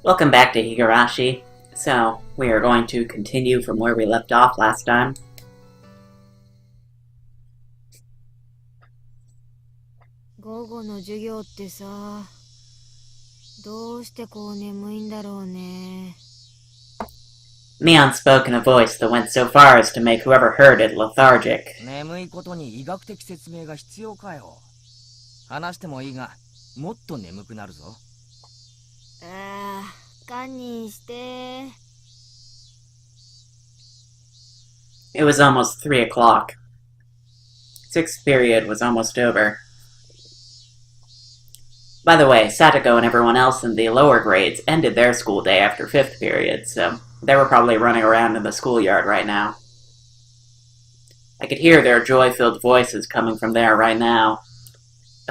Welcome back to Higurashi. So, we are going to continue from where we left off last time. Mion spoke in a voice that went so far as to make whoever heard it lethargic. It was almost 3 o'clock. Sixth period was almost over. By the way, Satoko and everyone else in the lower grades ended their school day after 5th period, so they were probably running around in the schoolyard right now. I could hear their joy-filled voices coming from there right now.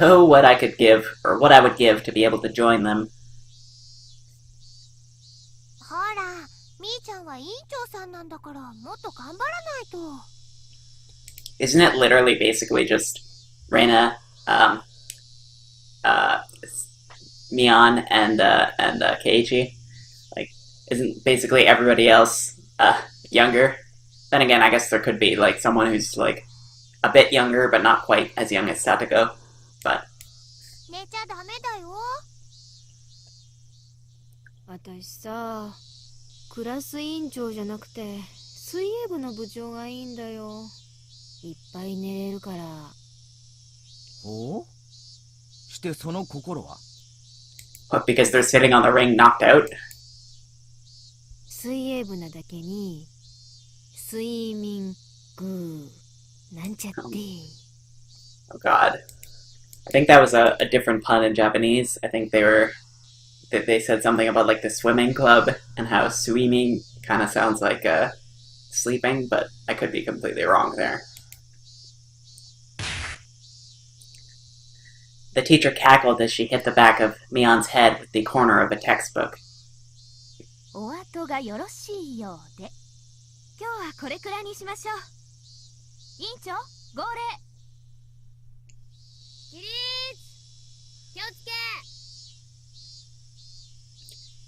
Oh, what I could give, or what I would give to be able to join them. Isn't it literally basically just Reina, Mion, and Keiichi? Like, isn't basically everybody else, younger? Then again, I guess there could be, like, someone who's, like, a bit younger, but not quite as young as Satoko. But... What, because they're sitting on the ring knocked out? Oh god. I think that was a different pun in Japanese. I think they said something about like the swimming club and how swimming kind of sounds like sleeping, but I could be completely wrong there. The teacher cackled as she hit the back of Mion's head with the corner of a textbook.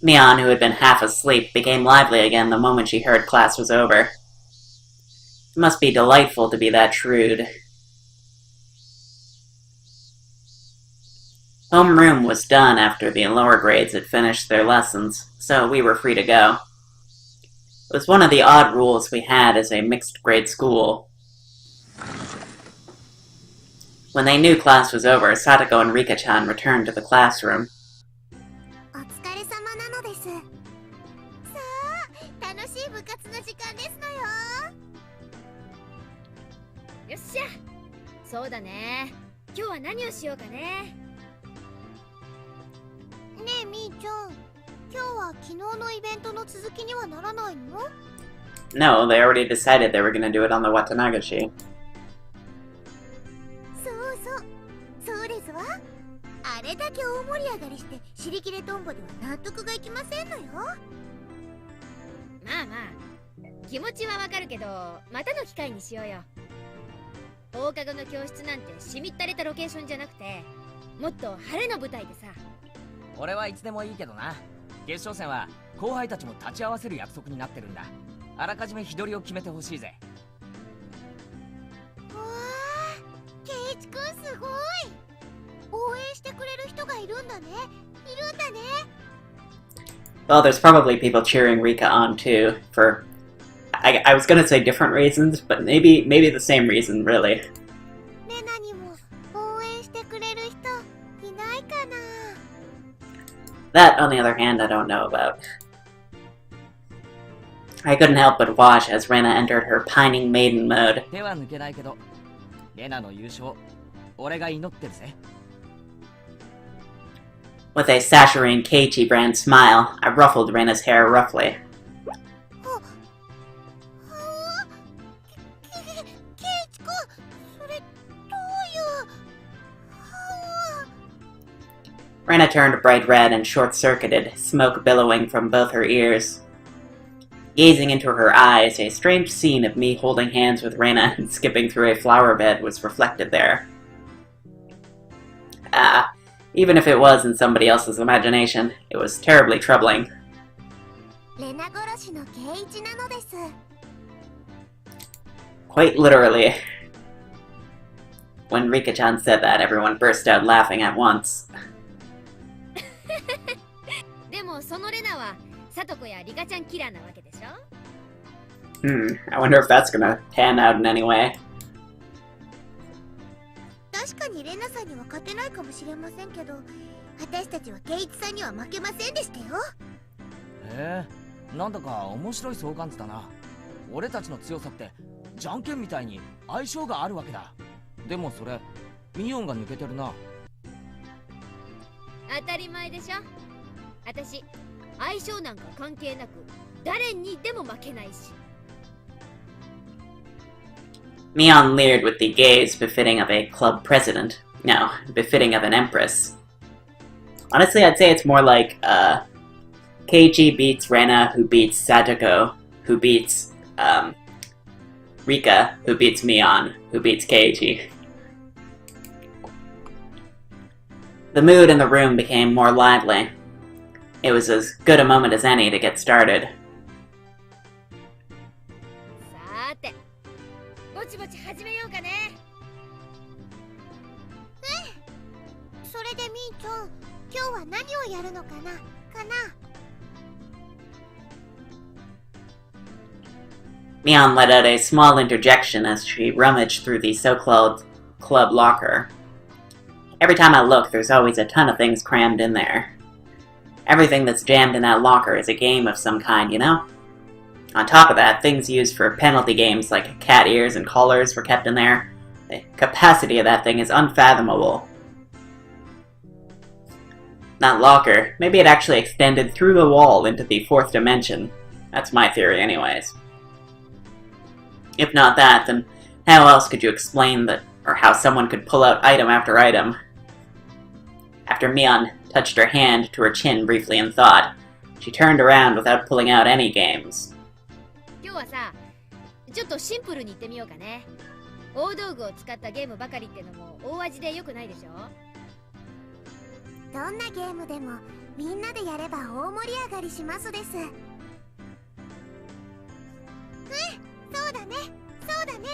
Mion, who had been half asleep, became lively again the moment she heard class was over. It must be delightful to be that shrewd. Homeroom was done after the lower grades had finished their lessons, so we were free to go. It was one of the odd rules we had as a mixed-grade school. When they knew class was over, Satoko and Rika-chan returned to the classroom. No, they already decided they were going to do it on the Watanagashi. Well, there's probably people cheering Rika on too, for... I was gonna say different reasons, but maybe the same reason, really. That, on the other hand, I don't know about. I couldn't help but watch as Rena entered her pining maiden mode. With a saccharine Keiichi brand smile, I ruffled Rena's hair roughly. Rena turned bright red and short-circuited, smoke billowing from both her ears. Gazing into her eyes, a strange scene of me holding hands with Rena and skipping through a flower bed was reflected there. Even if it was in somebody else's imagination, it was terribly troubling. Quite literally. When Rika-chan said that, everyone burst out laughing at once. I wonder if that's gonna pan out in any way. 確かにレナさんには勝てないかもしれませんけど、私たちはケイイチさんには負けませんでしたよ。へえ、なんだか面白い相関図だな。俺たちの強さってじゃんけんみたいに相性があるわけだ。でもそれミオンが抜けてるな。当たり前でしょ。私相性なんか関係なく誰にでも負けないし。Mion leered with the gaze befitting of a club president. No, befitting of an empress. Honestly, I'd say it's more like, Keiichi beats Rena, who beats Satoko, who beats, Rika, who beats Mion, who beats Keiichi. The mood in the room became more lively. It was as good a moment as any to get started. さて、ぼちぼち始めようかね。それでみーちゃん、今日は何をやるのかなMion let out a small interjection as she rummaged through the so-called club locker. Every time I look, there's always a ton of things crammed in there. Everything that's jammed in that locker is a game of some kind, you know? On top of that, things used for penalty games like cat ears and collars were kept in there. The capacity of that thing is unfathomable. That locker, maybe it actually extended through the wall into the fourth dimension. That's my theory anyways. If not that, then how else could you explain that, or how someone could pull out item after item? After Mion touched her hand to her chin briefly in thought, she turned around without pulling out any games. 今日はさ、ちょっとシンプルに言ってみようかね。大道具を使ったゲームばかりってのも大味で良くないでしょ。どんなゲームでもみんなでやれば大盛り上がりしますです。そうだね、そうだね。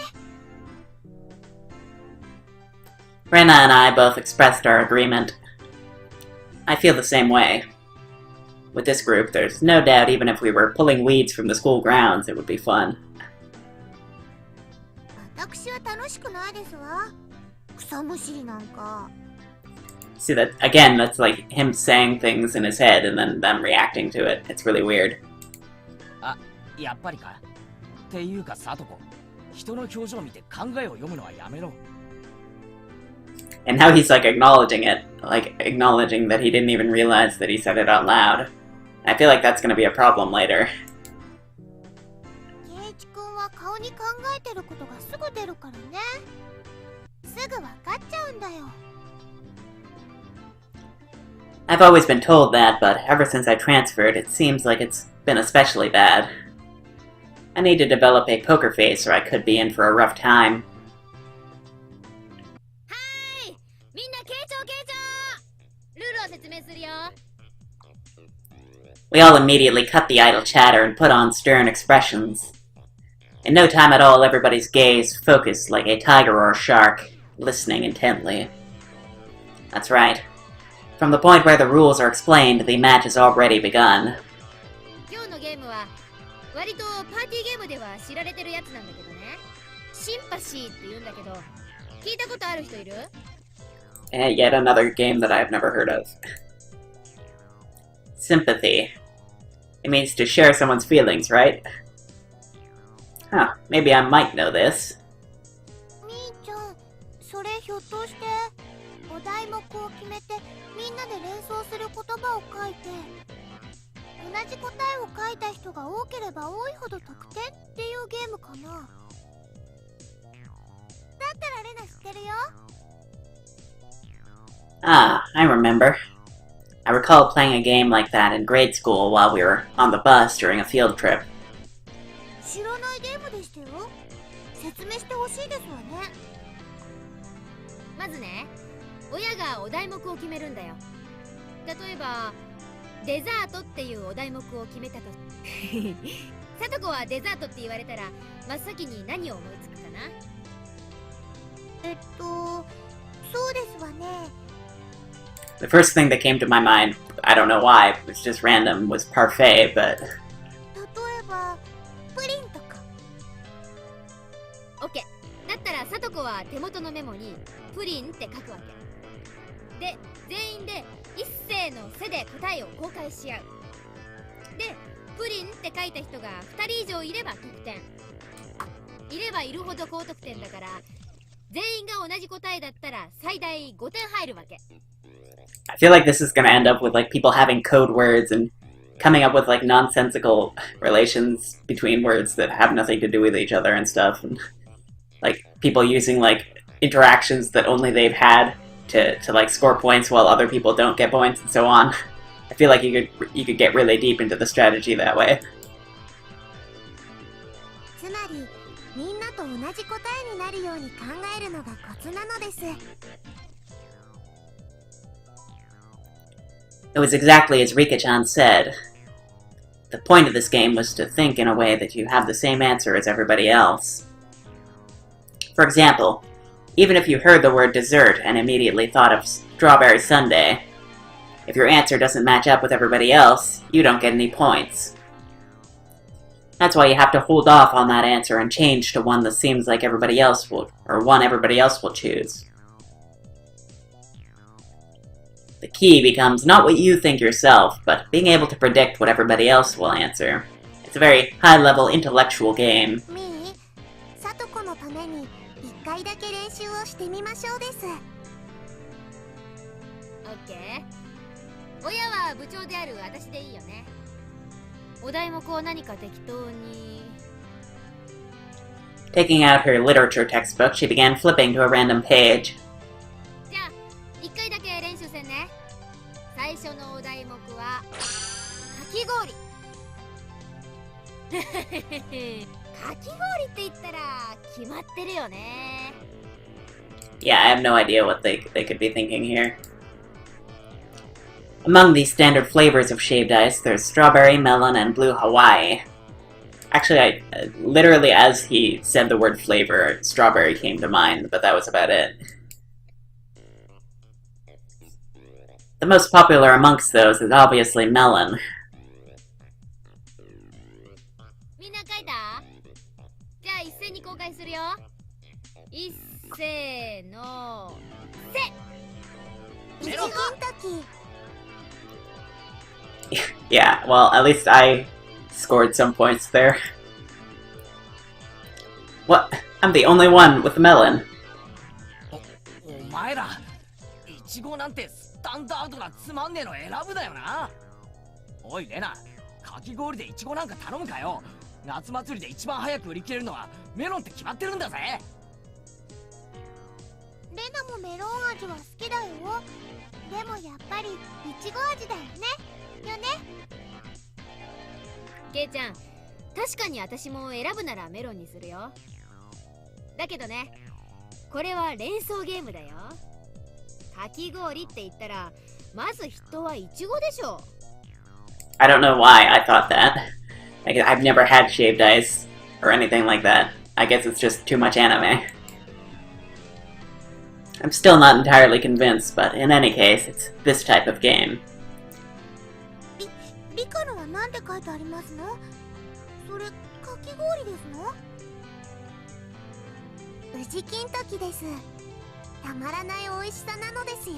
Rena and I both expressed our agreement. I feel the same way. With this group, there's no doubt even if we were pulling weeds from the school grounds, it would be fun. 私は楽しくないですわ。草むしりなんか。See that again, that's like him saying things in his head and then them reacting to it. It's really weird. あ、やっぱりか。っていうかサトコ、人の表情を見て考えを読むのはやめろ。And now he's like acknowledging it, like acknowledging that he didn't even realize that he said it out loud. I feel like that's gonna be a problem later. ケイイチ君は顔に考えてることがすぐ出るからね。すぐわかっちゃうんだよ。I've always been told that, but ever since I transferred, it seems like it's been especially bad. I need to develop a poker face or I could be in for a rough time. We all immediately cut the idle chatter and put on stern expressions. In no time at all, everybody's gaze focused like a tiger or a shark, listening intently. That's right. From the point where the rules are explained, the match has already begun. 今日のゲームは割とパーティーゲームでは知られてるやつなんだけどね。シンパシーって言うんだけど、聞いたことある人いる？ Yet another game that I've never heard of. Sympathy. It means to share someone's feelings, right? Huh, maybe I might know this. みーちゃん、それひょっとしてお題目を決めてみんなで連想する言葉を書いて同じ答えを書いた人が多ければ多いほど得点っていうゲームかな。だったらレナ知ってるよ。Ah, I remember. I recall playing a game like that in grade school while we were on the bus during a field trip. 知らないゲームでしたよ。説明してほしいですわね。まずね、親がお題目を決めるんだよ。例えば、デザートっていうお題目を決めたとさとこはデザートって言われたら真っ先に何を思いつくかな？そうですわね。The first thing that came to my mind, I don't know why, it was just random, was parfait, but... 例えばプリンとか。オッケー。だったらさとこは手元のメモにプリンって書くわけで、全員で一斉の背で答えを公開し合う。で、プリンって書いた人が2人以上いれば得点、いればいるほど高得点だから、全員が同じ答えだったら最大5点入るわけ。I feel like this is gonna end up with like people having code words and coming up with like nonsensical relations between words that have nothing to do with each other and stuff, and like people using like interactions that only they've had to like score points while other people don't get points and so on. I feel like you could get really deep into the strategy that way. つまりみんなと同じ答えになるように考えるのがコツなのです。It was exactly as Rika-chan said. The point of this game was to think in a way that you have the same answer as everybody else. For example, even if you heard the word dessert and immediately thought of strawberry sundae, if your answer doesn't match up with everybody else, you don't get any points. That's why you have to hold off on that answer and change to one that seems like everybody else will, or one everybody else will choose. The key becomes not what you think yourself, but being able to predict what everybody else will answer. It's a very high-level intellectual game. みー、さとこのために一回だけ練習をしてみましょうです。オッケー。親は部長である私でいいよね。お題目を何か適当に。Taking out her literature textbook, she began flipping to a random page. じゃあ、一回だけ練習せんね。最初のお題目はかき氷。かき氷って言ったら決まってるよね。Yeah, I have no idea what they could be thinking here. Among these standard flavors of shaved ice, there's strawberry, melon, and blue Hawaii. Actually, literally as he said the word flavor, strawberry came to mind, but that was about it. The most popular amongst those is obviously melon. みんな書いた？じゃあ一斉に公開するよ。一斉のせ。一銀時。Yeah, well, at least I scored some points there. What? I'm the only one with the melon. お前ら、イチゴなんてスタンダードなつまんねえの選ぶだよな。おいレナ、かき氷でイチゴなんか頼むかよ。夏祭りで一番早く売り切れるのはメロンって決まってるんだぜ。レナもメロン味は好きだよ。でもやっぱりイチゴ味だよね。よね。ケイちゃん、確かに私も選ぶならメロンにするよ。だけどね、これは連想ゲームだよ。かき氷って言ったらまず人はイチゴでしょ。I don't know why I thought that. I've never had shaved ice or anything like that. I guess it's just too much anime. I'm still not entirely convinced, but in any case, it's this type of game. リカのは何て書いてありますの？それ、かき氷ですの？宇治金時です。たまらない美味しさなのですよ。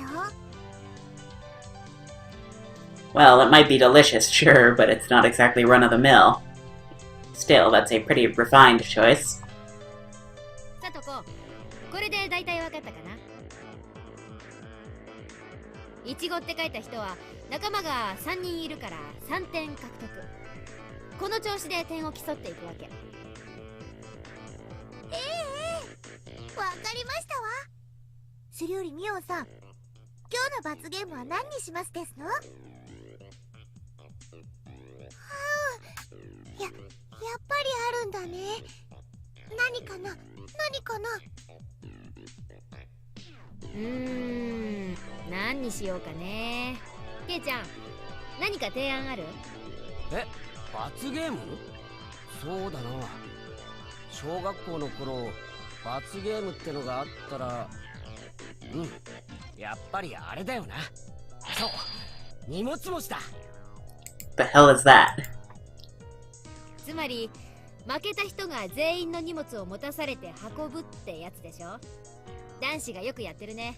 Well, it might be delicious, sure, but it's not exactly run-of-the-mill. Still, that's a pretty refined choice. さとこ、これで大体わかったかな？イチゴって書いた人は仲間が3人いるから3点獲得。この調子で点を競っていくわけ。わかりましたわ。それよりミオンさん、今日の罰ゲームは何にしますですの？やっぱりあるんだね。何かな？何かな？何にしようかね。ケイちゃん、何か提案ある？え、罰ゲーム？そうだな。小学校の頃罰ゲームってのがあったら、やっぱりあれだよな。そう、荷物持ちだ。 The hell is that? つまり負けた人が全員の荷物を持たされて運ぶってやつでしょ。男子がよくやってるね。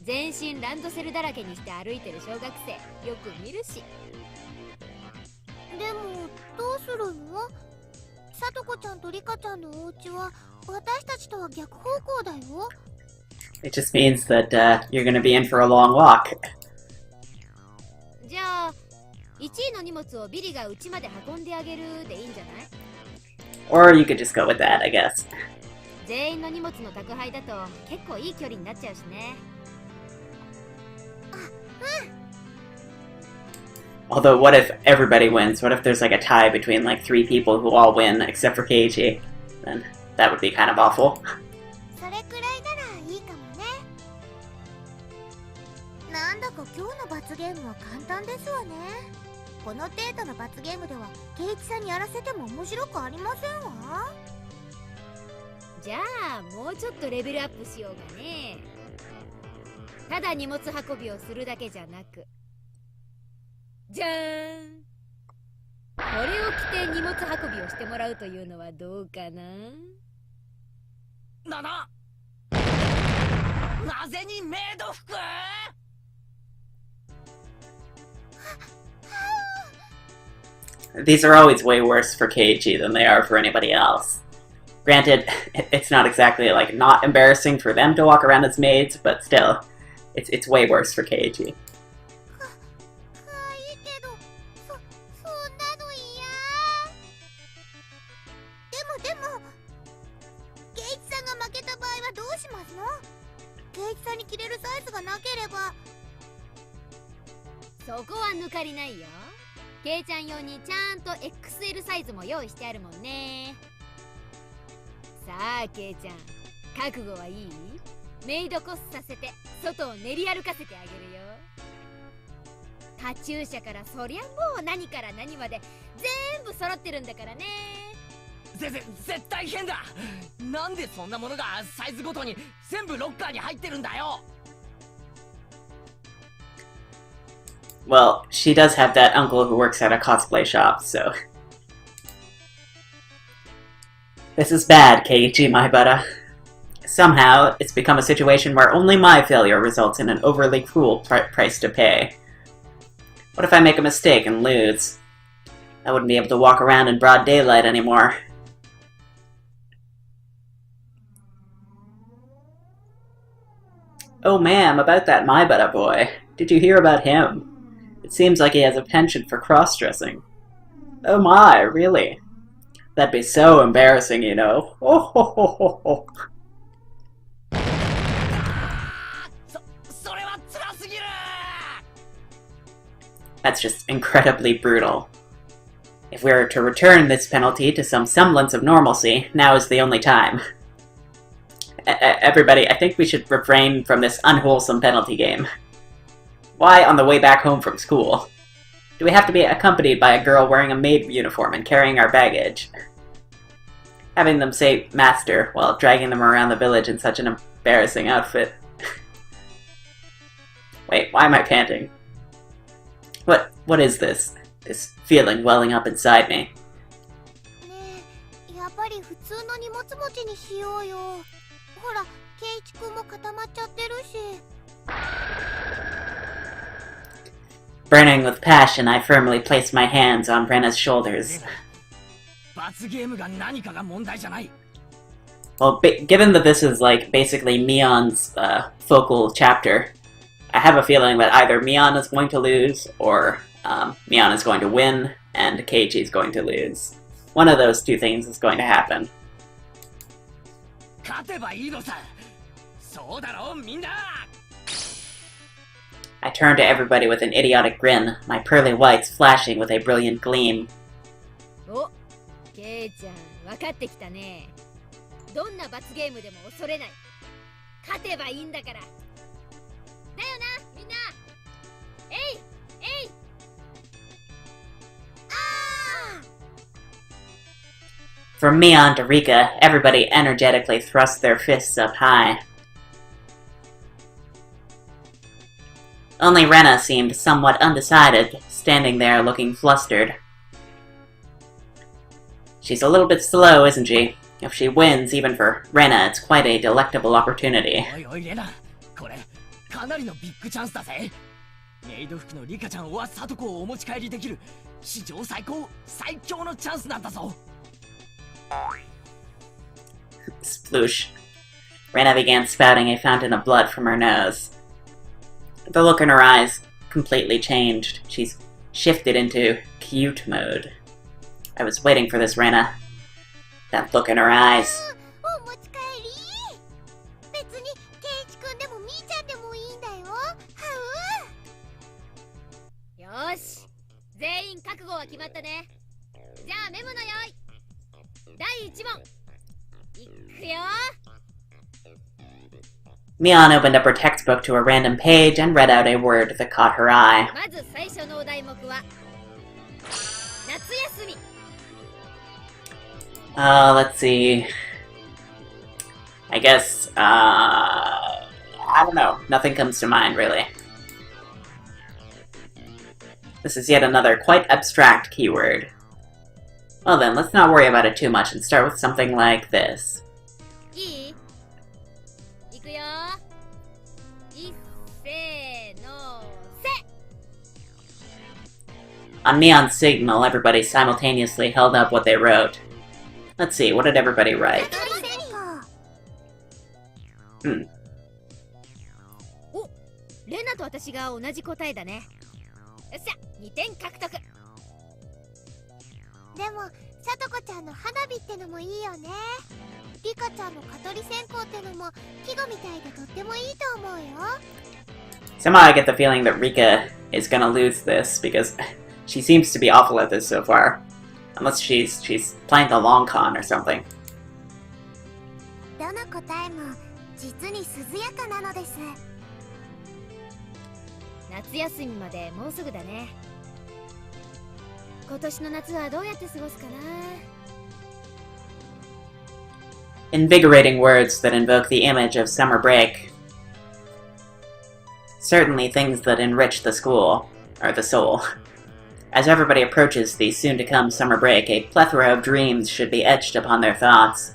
全身ランドセルだらけにして歩いてる小学生よく見るし。でもどうするの？さとこちゃんとリカちゃんのお家は私たちとは逆方向だよ。It just means that you're gonna be in for a long walk. じゃあ1位の荷物をビリが家まで運んであげるでいいんじゃない？ Or you could just go with that, I guess. 全員の荷物の宅配だと結構いい距離になっちゃうしね。Although, what if everybody wins? What if there's like a tie between like 3 people who all win except for Keiichi? Then that would be kind of awful. それくらいならいいかもね。なんだか今日の罰ゲームは簡単ですわね。この程度の罰ゲームではケイチさんにやらせても面白くありませんわ。じゃあもうちょっとレベルアップしようかね。ただ荷物運びをするだけじゃなく、じゃーん、これを着て荷物運びをしてもらうというのはどうかな。なぜにメイド服？ These are always way worse for Keiichi than they are for anybody else. Granted, it's not exactly like not embarrassing for them to walk around as maids, but still, it's way worse for Keiichi. でもケイチさんが負けた場合はどうしますの？ケイチさんに着れるサイズがなければ。そこは抜かりないよ。ケイちゃん用にちゃんと XL サイズも用意してあるもんね。さあケイちゃん、覚悟はいい？メイドコスさせて外を練り歩かせてあげるよ。カチューシャからそりゃもう何から何まで全部揃ってるんだからね。絶対変だ。なんでそんなものがサイズごとに全部ロッカーに入ってるんだよ。 Well, she does have that uncle who works at a cosplay shop, so... This is bad, Keiichi Maibara. Somehow, it's become a situation where only my failure results in an overly cruel price to pay. What if I make a mistake and lose? I wouldn't be able to walk around in broad daylight anymore. Oh ma'am, about that Maibara boy. Did you hear about him? It seems like he has a penchant for cross-dressing. Oh my, really? That'd be so embarrassing, you know. Oh ho ho ho ho. That's just incredibly brutal. If we are to return this penalty to some semblance of normalcy, now is the only time. Everybody, I think we should refrain from this unwholesome penalty game. Why on the way back home from school? Do we have to be accompanied by a girl wearing a maid uniform and carrying our baggage? Having them say master while dragging them around the village in such an embarrassing outfit. Wait, why am I panting? What is this? This feeling welling up inside me. ねえ、やっぱり普通の荷物持ちにしようよ。ほら、ケイチ君も固まっちゃってるし。Burning with passion, I firmly placed my hands on Brenna's shoulders. 罰ゲームが何かが問題じゃない。 Well, given that this is like basically Mion's focal chapter, I have a feeling that either Mion is going to lose or Mion is going to win and Keiichi is going to lose. One of those two things is going to happen. 勝てばいいのさ。そうだろう、みんな。 I turned to everybody with an idiotic grin, my pearly whites flashing with a brilliant gleam. お、ケイちゃん、分かってきたね。どんな罰ゲームでも恐れない。勝てばいいんだから。だよな、みんな。えい、えい。From Mion to Rika, everybody energetically thrust their fists up high. Only Rena seemed somewhat undecided, standing there looking flustered. She's a little bit slow, isn't she? If she wins, even for Rena, it's quite a delectable opportunity. おいおいレナ、これかなりのビッグチャンスだぜ。メイド服のリカちゃんはサトコをお持ち帰りできる史上最強のチャンスなんだぞ。Sploosh. Rena began spouting a fountain of blood from her nose. The look in her eyes completely changed. She's shifted into cute mode. I was waiting for this, Rena. That look in her eyes. お持ち帰り。別にケイチ君でもミーちゃんでもいいんだよ。はよし、全員覚悟は決まったね。じゃあメモの用意。第1問いくよ。 Mion opened up her textbook to a random page and read out a word that caught her eye. まず最初のお題目は夏休み。Let's see. I guess, I don't know. Nothing comes to mind, really. This is yet another quite abstract keyword. Well then, let's not worry about it too much and start with something like this. いい？いくよ。いっせーのせ。 On Mion's signal, everybody simultaneously held up what they wrote. Let's see, what did everybody write? お、レナと私が同じ答えだね。よっしゃ、2点獲得。でもさとこちゃんの花火ってのもいいよね。リカちゃんの蚊取り線香ってのも季語みたいでとってもいいと思うよ。 Somehow I get the feeling that Rika is gonna lose this, because she seems to be awful at this so far. Unless she's playing the long con or something. どの答えも実に涼やかなのです。夏休みまでもうすぐだね。今年の夏はどうやって過ごすかな。 Invigorating words that invoke the image of summer break. Certainly things that enrich the school, or the soul. As everybody approaches the soon-to-come summer break, a plethora of dreams should be etched upon their thoughts.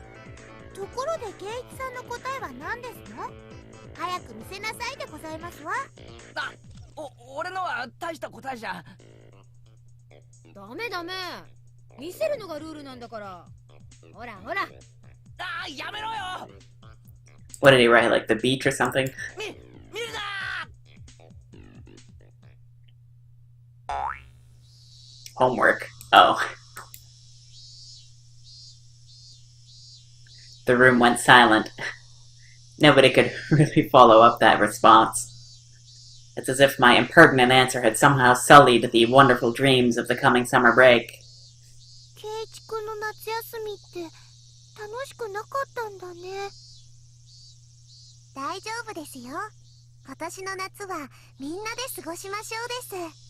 ところでケイチさんの答えは何ですの？早く見せなさいでございますわ。俺のは大した答えじゃ。ダメダメ。見せるのがルールなんだから。ほらほら。やめろよ。 What did he write, like the beach or something? 見るな。 Homework. Oh. The room went silent. Nobody could really follow up that response. It's as if my impertinent answer had somehow sullied the wonderful dreams of the coming summer break. ケイチ君の夏休みって楽しくなかったんだね。大丈夫ですよ。今年の夏はみんなで過ごしましょうです。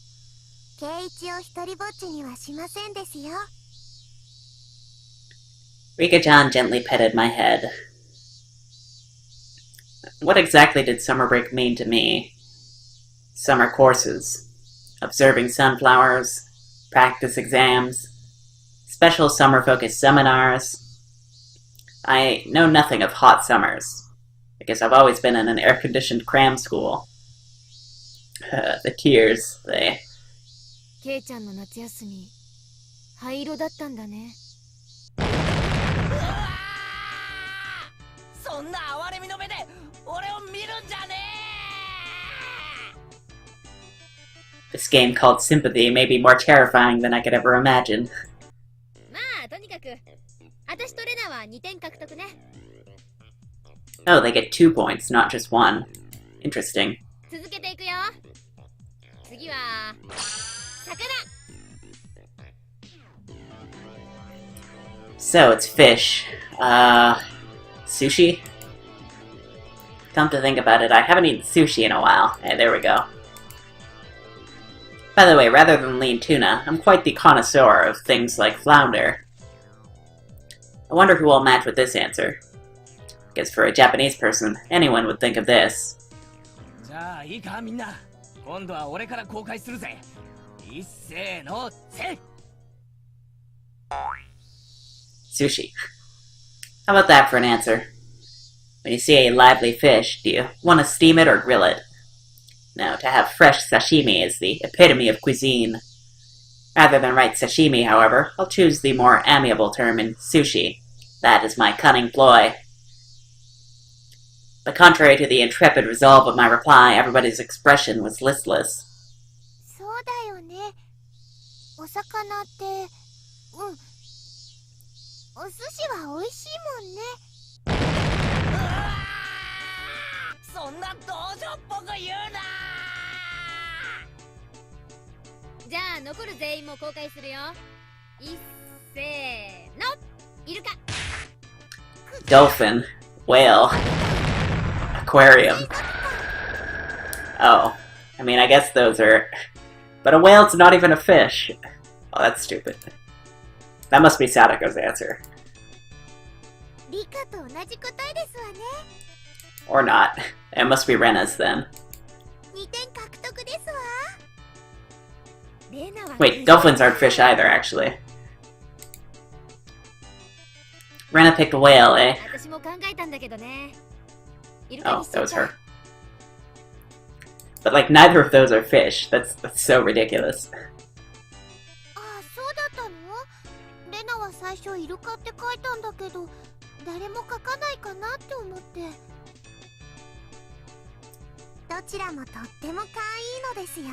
ケイチを一人ぼっちにはしませんですよ。 Rika-chan gently petted my head. What exactly did summer break mean to me? Summer courses, observing sunflowers, practice exams, special summer-focused seminars. I know nothing of hot summers, because I've always been in an air-conditioned cram school. The tears, they... ケイちゃんの夏休み、灰色だったんだね。そんな哀れみの目で俺を見るんじゃねえ。 This game called Sympathy may be more terrifying than I could ever imagine. まあ、とにかく、私とレナは2点獲得ね。 Oh, they get 2 points, not just 1. Interesting. 続けていくよ。次は、魚。 So, it's fish. Sushi? Come to think about it, I haven't eaten sushi in a while. Hey, there we go. By the way, rather than lean tuna, I'm quite the connoisseur of things like flounder. I wonder who will match with this answer. Guess for a Japanese person, anyone would think of this. じゃあいいかみんな。今度は俺から公開するぜ。いっせーの、せ。 Sushi. How about that for an answer? When you see a lively fish, do you want to steam it or grill it? No, to have fresh sashimi is the epitome of cuisine. Rather than write sashimi, however, I'll choose the more amiable term in sushi. That is my cunning ploy. But contrary to the intrepid resolve of my reply, everybody's expression was listless. そうだよね。お魚って、お寿司は美味しいもんね。そんな道場っぽく言うな。じゃあ残る全員も公開するよ。いっせーの、イルカ。 Dolphin. Whale. Aquarium. Oh. I mean, I guess those are... But a whale's not even a fish. Oh, that's stupid. That must be Sadako's answer. リカと同じ答えですわね。 Or not. It must be Rena's then. 2点獲得ですわ。レナは Wait, dolphins aren't fish either, actually. Rena picked whale, eh? 私も考えたんだけどね。イル Oh, カにしちゃ that っ was た。 her. But, like, neither of those are fish. That's so ridiculous. ああ、そうだったの？レナは最初イルカって書いたんだけど、誰も書かないかなって思って。どちらもとっても可愛いのですよ。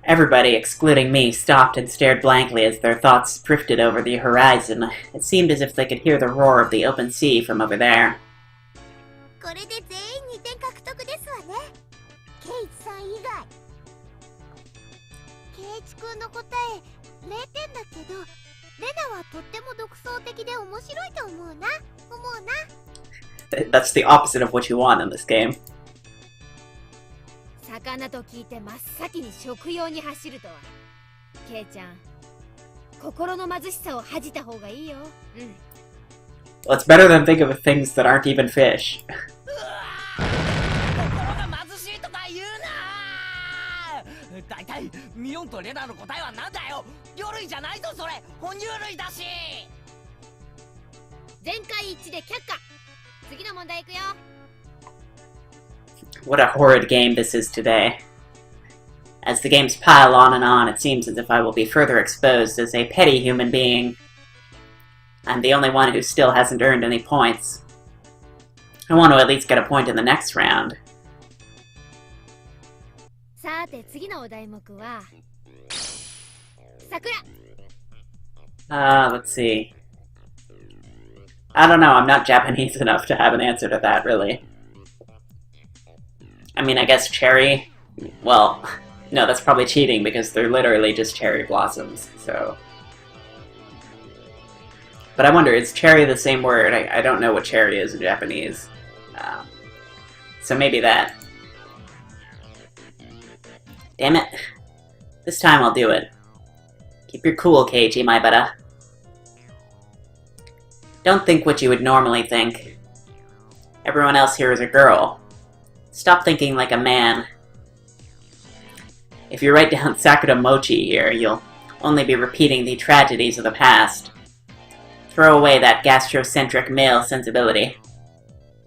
Everybody, excluding me, stopped and stared blankly as their thoughts drifted over the horizon. It seemed as if they could hear the roar of the open sea from over there. これで全員2点獲得ですわね。ケイチさん以外。ケイチくんの答え0点だけど、レナはとっても独創的で面白いと思うな。That's the opposite of what you want in this game. 魚と聞いて真っ先に食用に走るとは。ケイちゃん、心の貧しさを恥じた方がいいよ。うん。Well, it's better than think of things that aren't even fish. 心が貧しいとか言うな。だいたいミオンとレナの答えはなんだよ。魚類じゃないぞそれ。哺乳類だし。全会一致で却下。次の問題いくよ。What a horrid game this is today. As the games pile on, it seems as if I will be further exposed as a petty human being. I'm the only one who still hasn't earned any points. I want to at least get a point in the next round. さて次のお題目は桜。 Let's see. I don't know, I'm not Japanese enough to have an answer to that, really. I mean, I guess cherry? Well, no, that's probably cheating because they're literally just cherry blossoms, so... But I wonder, is cherry the same word? I don't know what cherry is in Japanese. So maybe that. Damn it. This time I'll do it. Keep your cool, Keiji, my butter. Don't think what you would normally think. Everyone else here is a girl. Stop thinking like a man. If you write down Sakura Mochi here, you'll only be repeating the tragedies of the past. Throw away that gastrocentric male sensibility.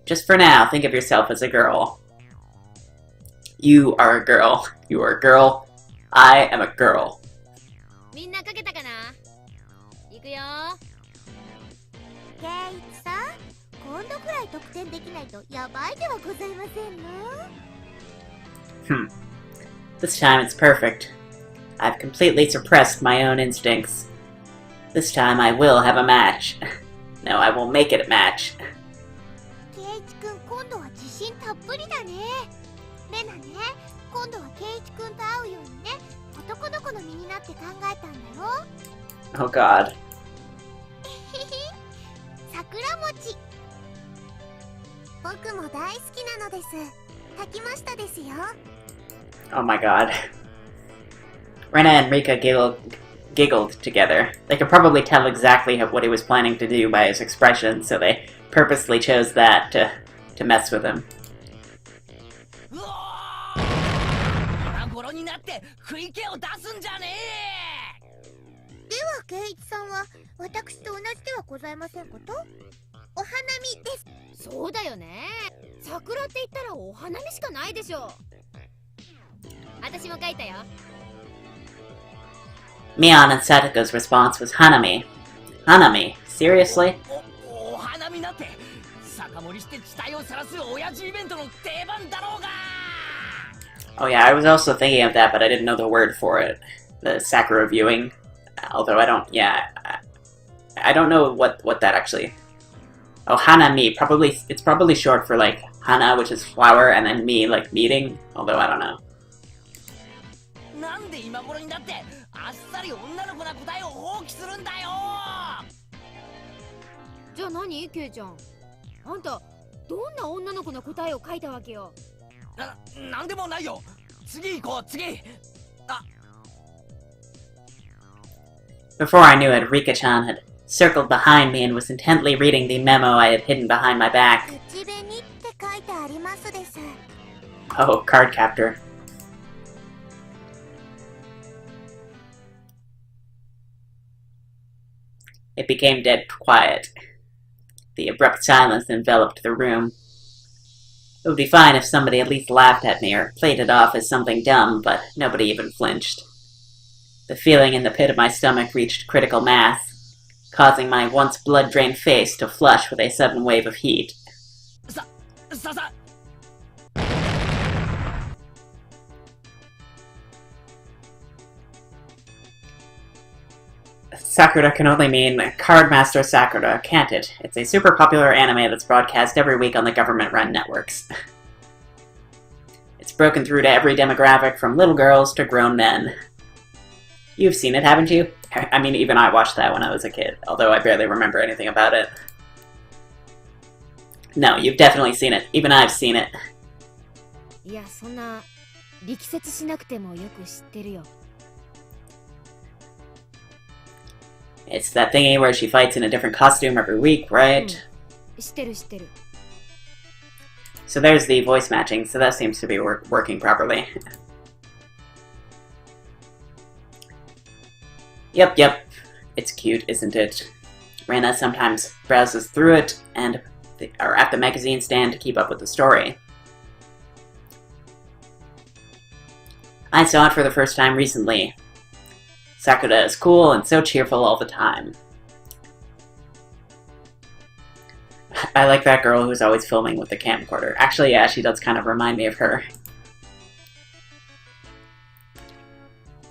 Just for now, think of yourself as a girl. You are a girl. You are a girl. I am a girl. みんな書けたかな？いくよ。ケイチさん、今度くらい得点できないとやばいではございませんの？ This time it's perfect. I've completely suppressed my own instincts. This time I will have a match. No, I will make it a match. ケイチくん、今度は自信たっぷりだね。レナね、今度はケイチくんと会うようにね、男の子の身になって考えたんだよ。Oh god. 桜餅。僕も大好きなのです。炊きましたですよ。 Oh my god. Rena and Rika giggled together. They could probably tell exactly what he was planning to do by his expression, so they purposely chose that to mess with him. うおー今頃になって食い気を出すんじゃねえ。では圭一さんは私と同じではございませんこと？お花見です。そうだよね。桜って言ったらお花見しかないでしょ。私も書いたよ。Mion and Satoko's response was Hanami. Hanami? Seriously? お花見なんて酒盛りして地帯を晒す親父イベントの定番だろうが。 Oh yeah, I was also thinking of that, but I didn't know the word for it. The Sakura viewing. Although I don't, yeah, I don't know what that actually... Oh, Hanami, it's probably short for like Hana, which is flower, and then mi, like meeting, although I don't know. なんで今頃になってあっさり女の子な答えを放棄するんだよ。じゃあ何ケイちゃん。あんたどんな女の子の答えを書いたわけよ。なんでもないよ。次行こう次。あ。 Before I knew it, Rika-chan had circled behind me and was intently reading the memo I had hidden behind my back. 口紅って書いてありますです。 Oh, card captor. It became dead quiet. The abrupt silence enveloped the room. It would be fine if somebody at least laughed at me or played it off as something dumb, but nobody even flinched. The feeling in the pit of my stomach reached critical mass, causing my once blood-drained face to flush with a sudden wave of heat. Sakura can only mean Cardmaster Sakura, can't it? It's a super popular anime that's broadcast every week on the government-run networks. It's broken through to every demographic, from little girls to grown men. You've seen it, haven't you? I mean, even I watched that when I was a kid, although I barely remember anything about it. No, you've definitely seen it. Even I've seen it. いや、そんな力説しなくてもよく知ってるよ。 It's that thingy where she fights in a different costume every week, right? 知ってる知ってる。 So there's the voice matching, so that seems to be working properly. Yep. It's cute, isn't it? Rena sometimes browses through it or at the magazine stand to keep up with the story. I saw it for the first time recently. Sakura is cool and so cheerful all the time. I like that girl who's always filming with the camcorder. Actually, yeah, she does kind of remind me of her.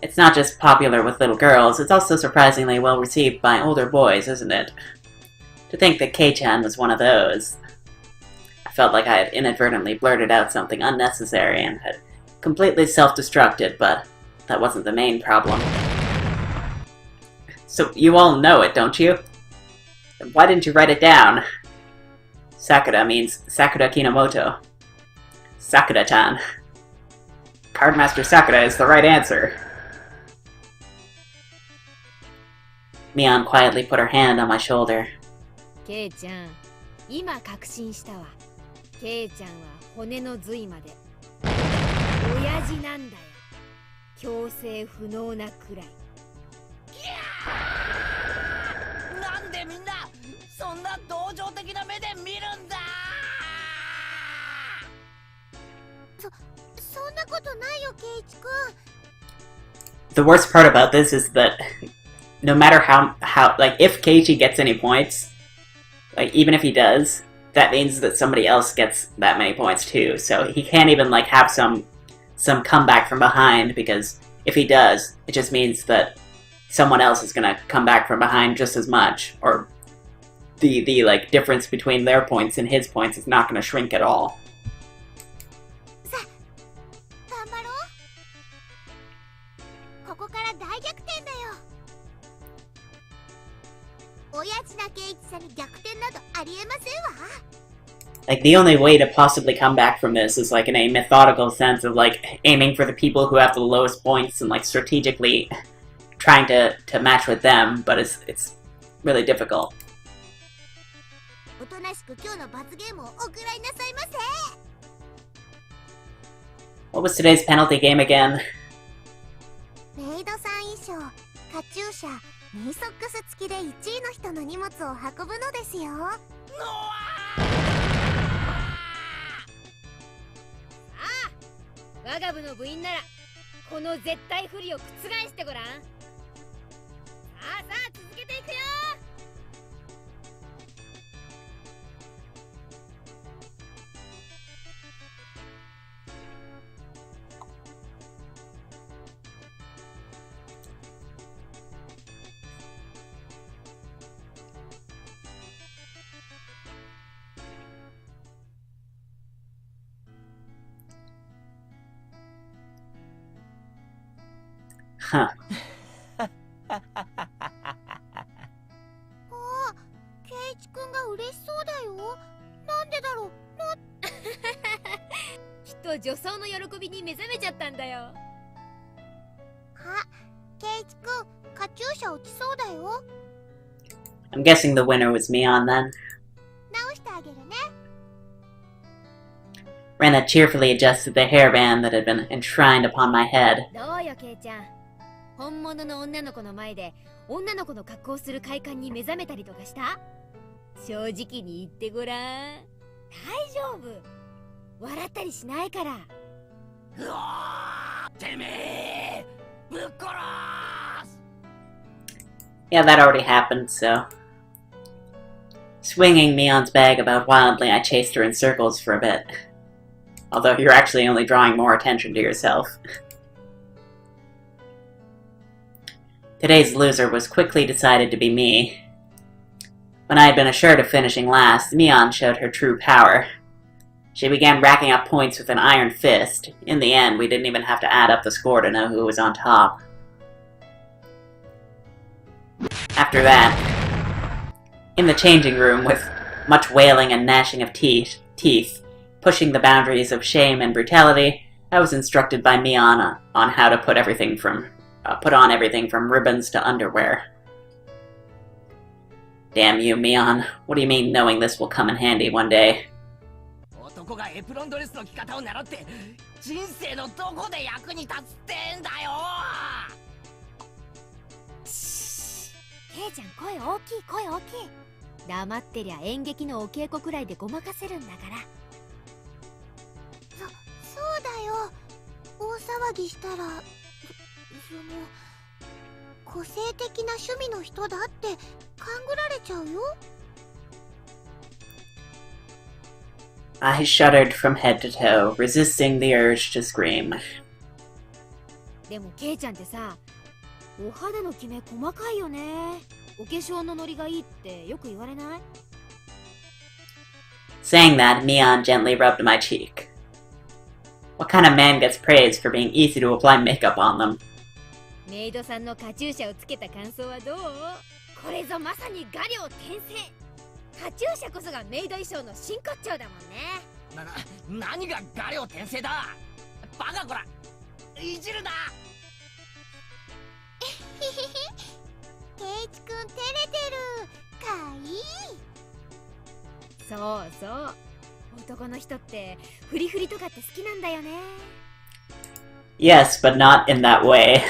It's not just popular with little girls, it's also surprisingly well received by older boys, isn't it? To think that Kei-chan was one of those. I felt like I had inadvertently blurted out something unnecessary and had completely self-destructed, but that wasn't the main problem. So you all know it, don't you? Why didn't you write it down? Sakura means Sakura Kinomoto. Sakura-chan. Cardmaster Sakura is the right answer. Mion quietly put her hand on my shoulder. ケイちゃん、今確信したわ。ケイちゃんは骨の髄まで親父なんだよ。強制不能なくらい。なんでみんなそんな同情的な目で見るんだ。そんなことないよ、ケイチくん。 The worst part about this is that no matter how like, if Keiichi gets any points, like, even if he does, that means that somebody else gets that many points too, so he can't even, like, have some comeback from behind, because if he does, it just means that someone else is gonna come back from behind just as much, or the like, difference between their points and his points is not gonna shrink at all. 頑張ろう。ここから大逆転だよ。親父なケイチさんに逆転などありえませんわ。 Like, the only way to possibly come back from this is, like, in a methodical sense of, like, aiming for the people who have the lowest points and, like, strategically trying to match with them, but it's really difficult. おとなしく今日の罰ゲームをおくらいなさいませ。 What was today's penalty game again? メイドさん衣装、カチューシャ、ニーソックス付きで1位の人の荷物を運ぶのですよ。我が部の部員ならこの絶対不利を覆してごらん。さあ続けていくよ。Huh. ケイチくんが嬉しそうだよ。なんでだろう。きっと女装の喜びに目覚めちゃったんだよ。あ、ケイチくん、カチューシャ落ちそうだよ。 I'm guessing the winner was Mion then. 直してあげるね。 Rena cheerfully adjusted the hairband that had been enshrined upon my head. どうよケイちゃん、本物の女の子の前で女の子の格好をする快感に目覚めたりとかした？正直に言ってごらん。大丈夫、笑ったりしないから。うわー、てめえぶっ殺す。 Yeah, that already happened, so... Swinging Mion's bag about wildly, I chased her in circles for a bit. Although you're actually only drawing more attention to yourself. Today's loser was quickly decided to be me. When I had been assured of finishing last, Mion showed her true power. She began racking up points with an iron fist. In the end, we didn't even have to add up the score to know who was on top. After that, in the changing room, with much wailing and gnashing of teeth, pushing the boundaries of shame and brutality, I was instructed by Mion on how to put on everything from ribbons to underwear. Damn you, Mion. What do you mean knowing this will come in handy one day? 男がエプロンドレスの着方を習って人生のどこで役に立つってんだよ。ケイちゃん、声大きい声大きい。黙ってりゃ演劇のお稽古くらいでごまかせるんだから。そうだよ。大騒ぎしたら、個性的な趣味の人だって勘ぐられちゃうよ。 I shuddered from head to toe, resisting the urge to scream. でもケイちゃんってさ、お肌のキメ細かいよね。お化粧のノリがいいってよく言われない？ Saying that, Mion gently rubbed my cheek. What kind of man gets praised for being easy to apply makeup on them? メイドさんのカチューシャをつけた感想はどう？これぞまさに画量転生。カチューシャこそがメイド衣装の真骨頂だもんね。何が画量転生だ。バカこら、いじるな。ケイチくん照れてる。かわいい。そうそう、男の人ってフリフリとかって好きなんだよね。 Yes, but not in that way.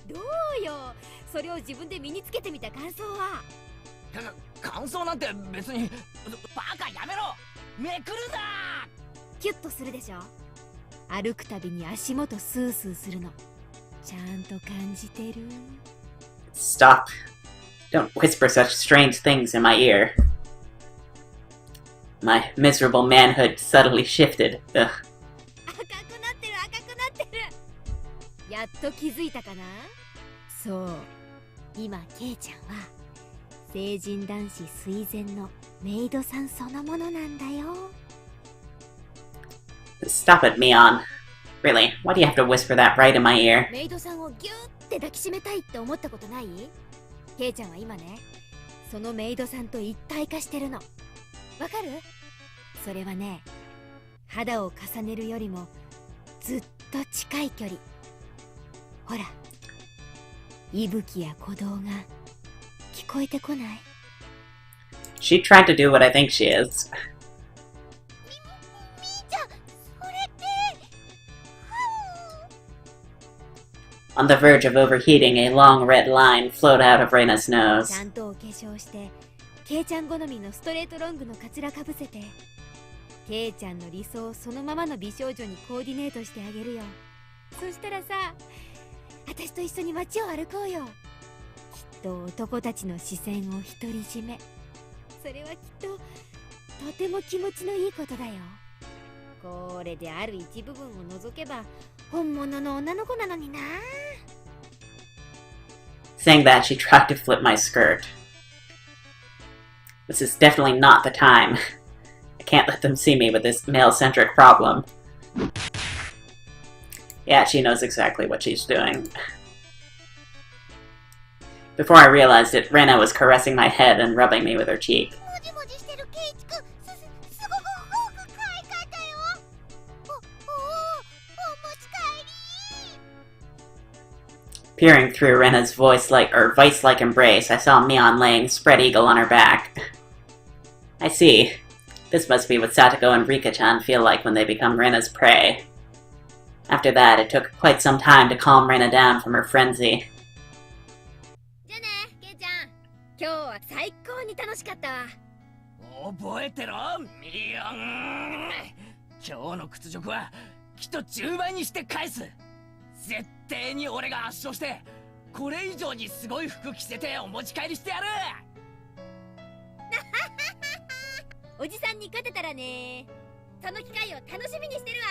どうよ、それを自分で身につけてみた感想は？感想なんて別に。バカやめろ、めくるな。キュッとするでしょ。歩くたびに足元スースーするのちゃんと感じてる？ Stop. Don't whisper such strange things in my ear. My miserable manhood subtly shifted. Ugh. 赤くなってる赤くなってる。やっと気づいたかな？そう、今ケイちゃんは成人男子垂涎のメイドさんそのものなんだよ。 Stop it, Mion. Really, why do you have to whisper that right in my ear? メイドさんをギューって抱きしめたいって思ったことない？ケイちゃんは今ね、そのメイドさんと一体化してるの。わかる？それはね、肌を重ねるよりもずっと近い距離。ほら、息吹や鼓動が聞こえてこない？ She tried to do what I think she is. みーちゃん、それって。On the verge of overheating, a long red line flowed out of Reina's ち nose. ゃんとお化粧してケイちゃん好みのストレートロングのカツラかぶせてケイちゃんの理想をそのままの美少女にコーディネートしてあげるよ。そしたらさ、私と一緒に街を歩こうよ。きっと男たちの視線を独り占め。それはきっととても気持ちのいいことだよ。これである一部分を除けば本物の女の子なのにな。 Saying that, she tried to flip my skirt. This is definitely not the time. I can't let them see me with this male-centric problem. Yeah, she knows exactly what she's doing. Before I realized it, Reina was caressing my head and rubbing me with her cheek. もじもじしてるケイチくん、すごく可愛かったよ。お持ち帰り。 Peering through Rena's vice-like embrace, I saw Mion laying spread eagle on her back. I see. This must be what Satoko and Rika-chan feel like when they become Rena's prey. After that, it took quite some time to calm Rena down from her frenzy. じゃあね、ケイちゃん。今日は最高に楽しかったわ。覚えてろ、ミヨン。今日の屈辱はきっと10倍にして返す。絶対に俺が圧勝してこれ以上にすごい服着せてお持ち帰りしてやる。おじさんに勝てたらね。その機会を楽しみにしてるわ。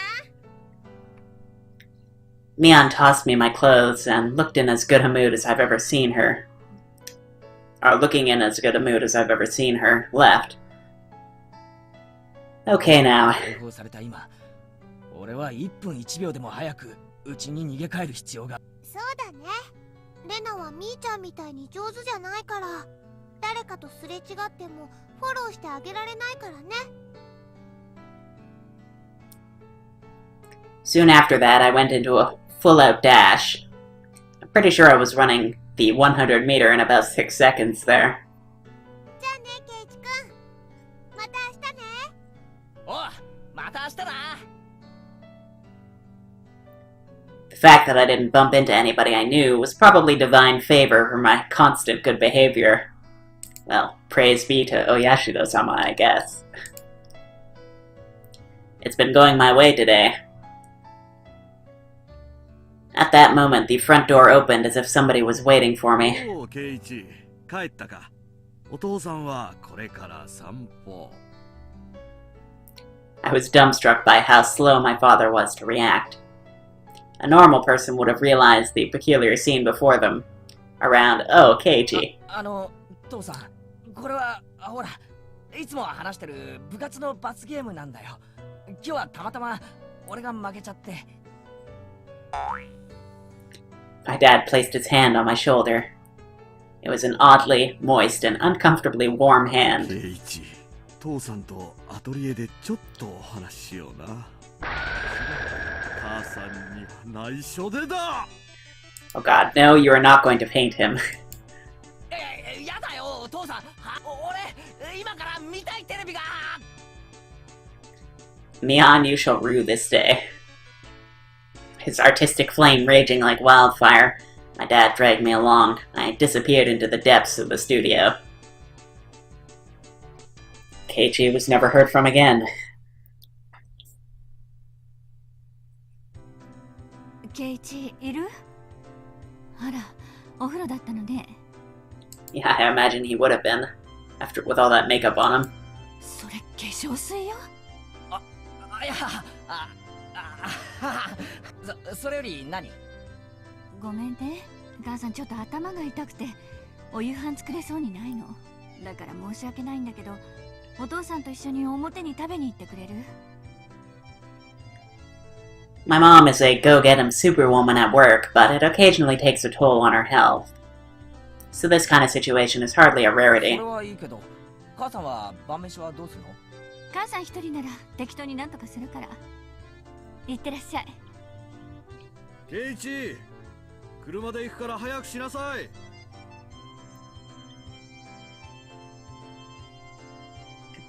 Mion tossed me my clothes and looked in as good a mood as I've ever seen her. Looking in as good a mood as I've ever seen her, left. Okay now. 解放された今、俺は1分1秒でも早く家に逃げ帰る必要が。そうだね。レナはみーちゃんみたいに上手じゃないから、誰かとすれ違ってもフォローしてあげられないからね。 Soon after that, I went into a full-out dash. I'm pretty sure I was running the 100 meter in about 6 seconds there. じゃあね、ケイチくん。また明日ね。おう、また明日な。 The fact that I didn't bump into anybody I knew was probably divine favor for my constant good behavior. Well, praise be to Oyashido-sama, I guess. It's been going my way today. At that moment, the front door opened as if somebody was waiting for me. おう、ケイチ、帰ったか。お父さんはこれから散歩。I was dumbstruck by how slow my father was to react. A normal person would have realized the peculiar scene before them. Around, oh, Keiichi. 父さん、これはほら、いつも話してる部活の罰ゲームなんだよ。今日はたまたま俺が負けちゃって。 My dad placed his hand on my shoulder. It was an oddly moist and uncomfortably warm ケ hand. イチ、父さんとアトリエでちょっとお話ししような。母さんには内緒でだ。 Oh god, no, you are not going to paint him. やだよ、父さん。俺、今から見たいテレビが。 Mion, you shall rue this day. His artistic flame raging like wildfire, my dad dragged me along. I disappeared into the depths of the studio. Keiichi was never heard from again. ケイチいる？あら、お風呂だったのね。Yeah, I imagine he would have been, with all that makeup on him. それ化粧水よ。いや、それより何？ごめんね。母さんちょっと頭が痛くてお夕飯作れそうにないの。だから申し訳ないんだけど、お父さんと一緒に表に食べに行ってくれる？ My mom is a go-get-em superwoman at work, but it occasionally takes a toll on her health. So this kind of situation is hardly a そ rarity. れはいいけど、母さんは晩飯はどうするの？母さん一人なら適当になんとかするから。いってらっしゃい。ケイチ、車で行くから早くしなさい。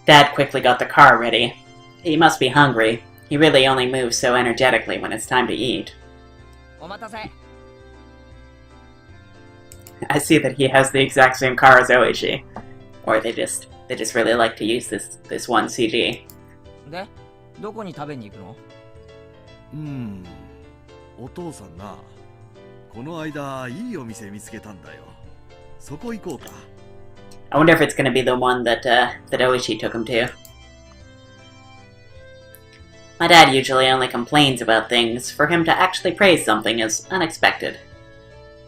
Dad quickly got the car ready. He must be hungry. He really only moves so energetically when it's time to eat. お待たせ。 I see that he has the exact same car as Oishi. Or they just really like to use this one CG. で、どこに食べに行くの？お父さんな、この間いいお店見つけたんだよ。そこ行こうか。I wonder if it's gonna be the one that Oishi took him to. My dad usually only complains about things. For him to actually praise something is unexpected.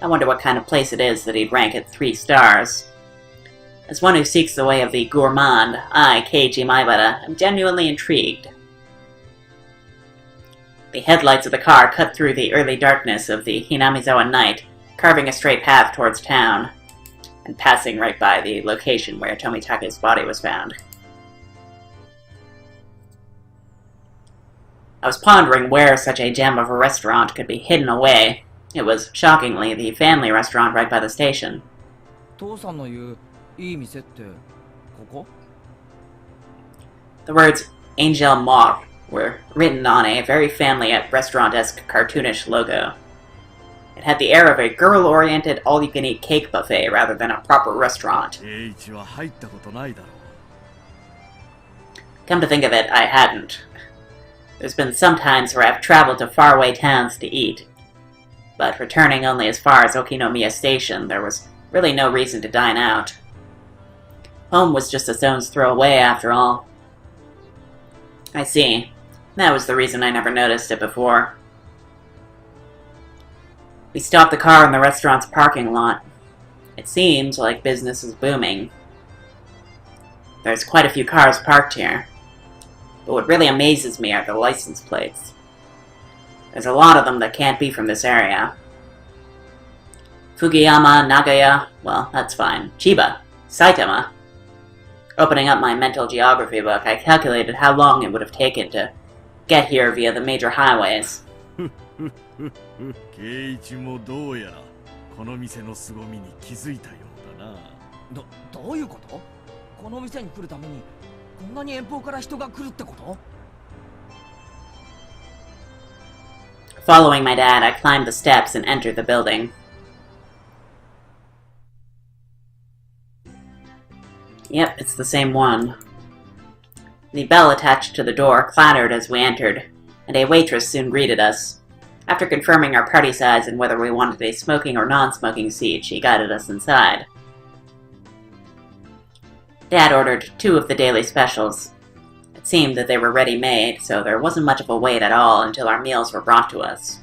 I wonder what kind of place it is that he'd rank at 3 stars. As one who seeks the way of the gourmand, I, Keiji Maibara, am genuinely intrigued. The headlights of the car cut through the early darkness of the Hinamizawa night, carving a straight path towards town, and passing right by the location where Tomitaka's body was found. I was pondering where such a gem of a restaurant could be hidden away. It was, shockingly, the family restaurant right by the station. 父さんの言ういい店ってここ？ The words Angel Moth were written on a very family-restaurant-esque cartoonish logo. It had the air of a girl-oriented all-you-can-eat cake buffet rather than a proper restaurant. H は入ったことないだろう。 Come to think of it, I hadn't. There's been some times where I've traveled to faraway towns to eat, but returning only as far as Okinomiya Station, there was really no reason to dine out. Home was just a stone's throw away, after all. I see. That was the reason I never noticed it before. We stopped the car in the restaurant's parking lot. It seems like business is booming. There's quite a few cars parked here. But what really amazes me are the license plates. There's a lot of them that can't be from this area. Fukuyama, Nagaya, well, that's fine. Chiba, Saitama. Opening up my mental geography book, I calculated how long it would have taken to get here via the major highways. ケイチもどうやらこの店の凄みに気づいたようだな。どういうこと？この店に来るためにこんなに遠方から人が来るってこと？ Following my dad, I climbed the steps and entered the building. Yep, it's the same one. The bell attached to the door clattered as we entered, and a waitress soon greeted us. After confirming our party size and whether we wanted a smoking or non-smoking seat, she guided us inside. Dad ordered 2 of the daily specials. It seemed that they were ready-made, so there wasn't much of a wait at all until our meals were brought to us.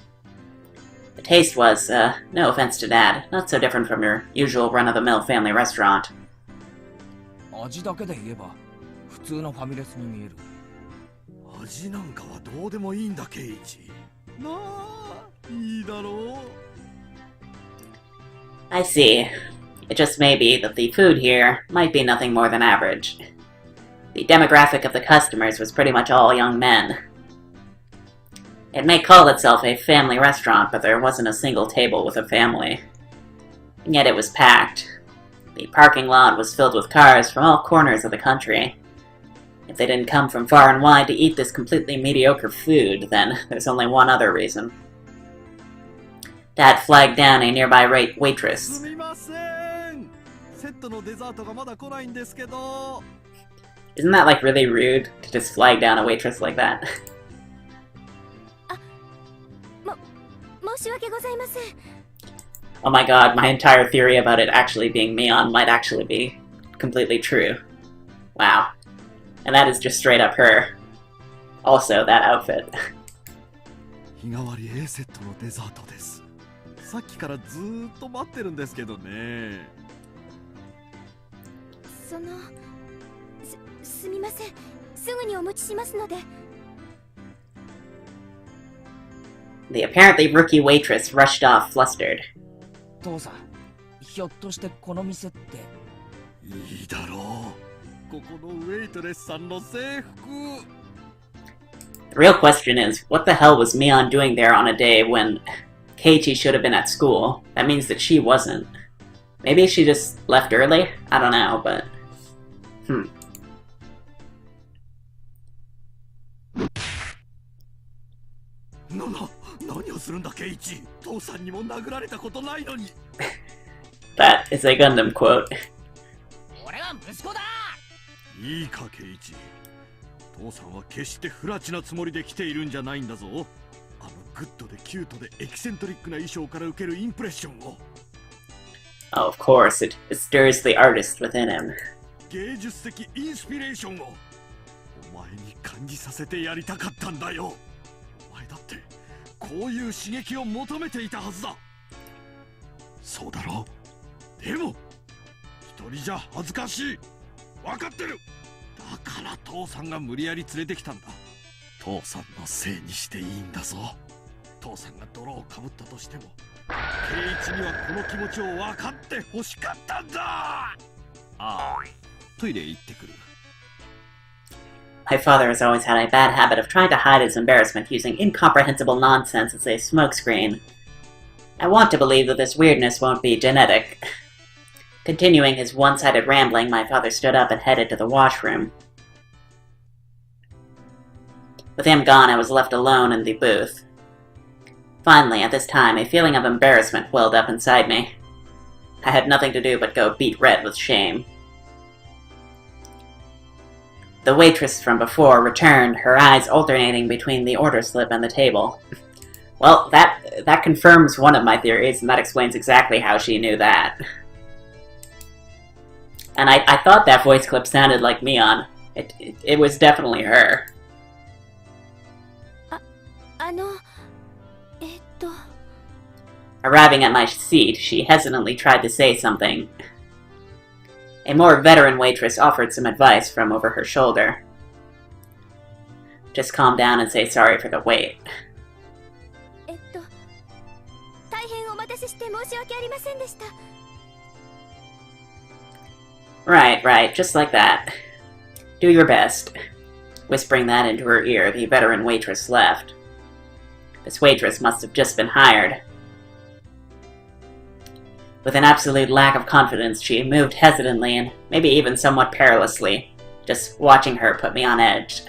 The taste was, no offense to Dad, not so different from your usual run-of-the-mill family restaurant. 味だけで言えば普通のファミレスに見える。味なんかはどうでもいいんだ、ケイチ。なあ、いいだろう。 I see. It just may be that the food here might be nothing more than average. The demographic of the customers was pretty much all young men. It may call itself a family restaurant, but there wasn't a single table with a family. And yet it was packed. The parking lot was filled with cars from all corners of the country. If they didn't come from far and wide to eat this completely mediocre food, then there's only one other reason. Dad flagged down a nearby waitress. すみません。セットのデザートがまだ来ないんですけど。 Isn't that like really rude to just flag down a waitress like that? 申し訳ございません。 Oh my god, my entire theory about it actually being Mion might actually be completely true. Wow. And that is just straight up her. Also, that outfit. 日替わり A セットのデザートです。さっきからずーっと待ってるんですけどね。すみません。すぐにお持ちしますので。 The apparently rookie waitress rushed off flustered. 父さん、ひょっとしてこの店って。いいだろう。ここのウェイトレスさんの制服。 The real question is, what the hell was Mion doing there on a day when Keiichi should have been at school. That means that she wasn't. Maybe she just left early? I don't know, but... That is a Gundam quote. 俺は息子だ。いいかケイイチ、父さんは決して不埒なつもりで来ているんじゃないんだぞ。あのグッドでキュートでエキセントリックな衣装から受けるインプレッションを。Oh, of course, it stirs the artist within him. 芸術的インスピレーションをお前に感じさせてやりたかったんだよ。お前だってこういう刺激を求めていたはずだ。そうだろう。でも一人じゃ恥ずかしい。分かってる。だから父さんが無理やり連れてきたんだ。父さんのせいにしていいんだぞ。父さんが泥をかぶったとしても圭一にはこの気持ちを分かって欲しかったんだ。ああ、トイレ行ってくる。My father has always had a bad habit of trying to hide his embarrassment using incomprehensible nonsense as a smokescreen. I want to believe that this weirdness won't be genetic. Continuing his one-sided rambling, my father stood up and headed to the washroom. With him gone, I was left alone in the booth. Finally, at this time, a feeling of embarrassment welled up inside me. I had nothing to do but go beet red with shame. The waitress from before returned, her eyes alternating between the order slip and the table. Well, that confirms one of my theories, and that explains exactly how she knew that. And I thought that voice clip sounded like Mion. It was definitely her. Arriving at my seat, she hesitantly tried to say something. A more veteran waitress offered some advice from over her shoulder. Just calm down and say sorry for the wait. Right, just like that. Do your best. Whispering that into her ear, the veteran waitress left. This waitress must have just been hired. With an absolute lack of confidence, she moved hesitantly and maybe even somewhat perilously. Just watching her put me on edge.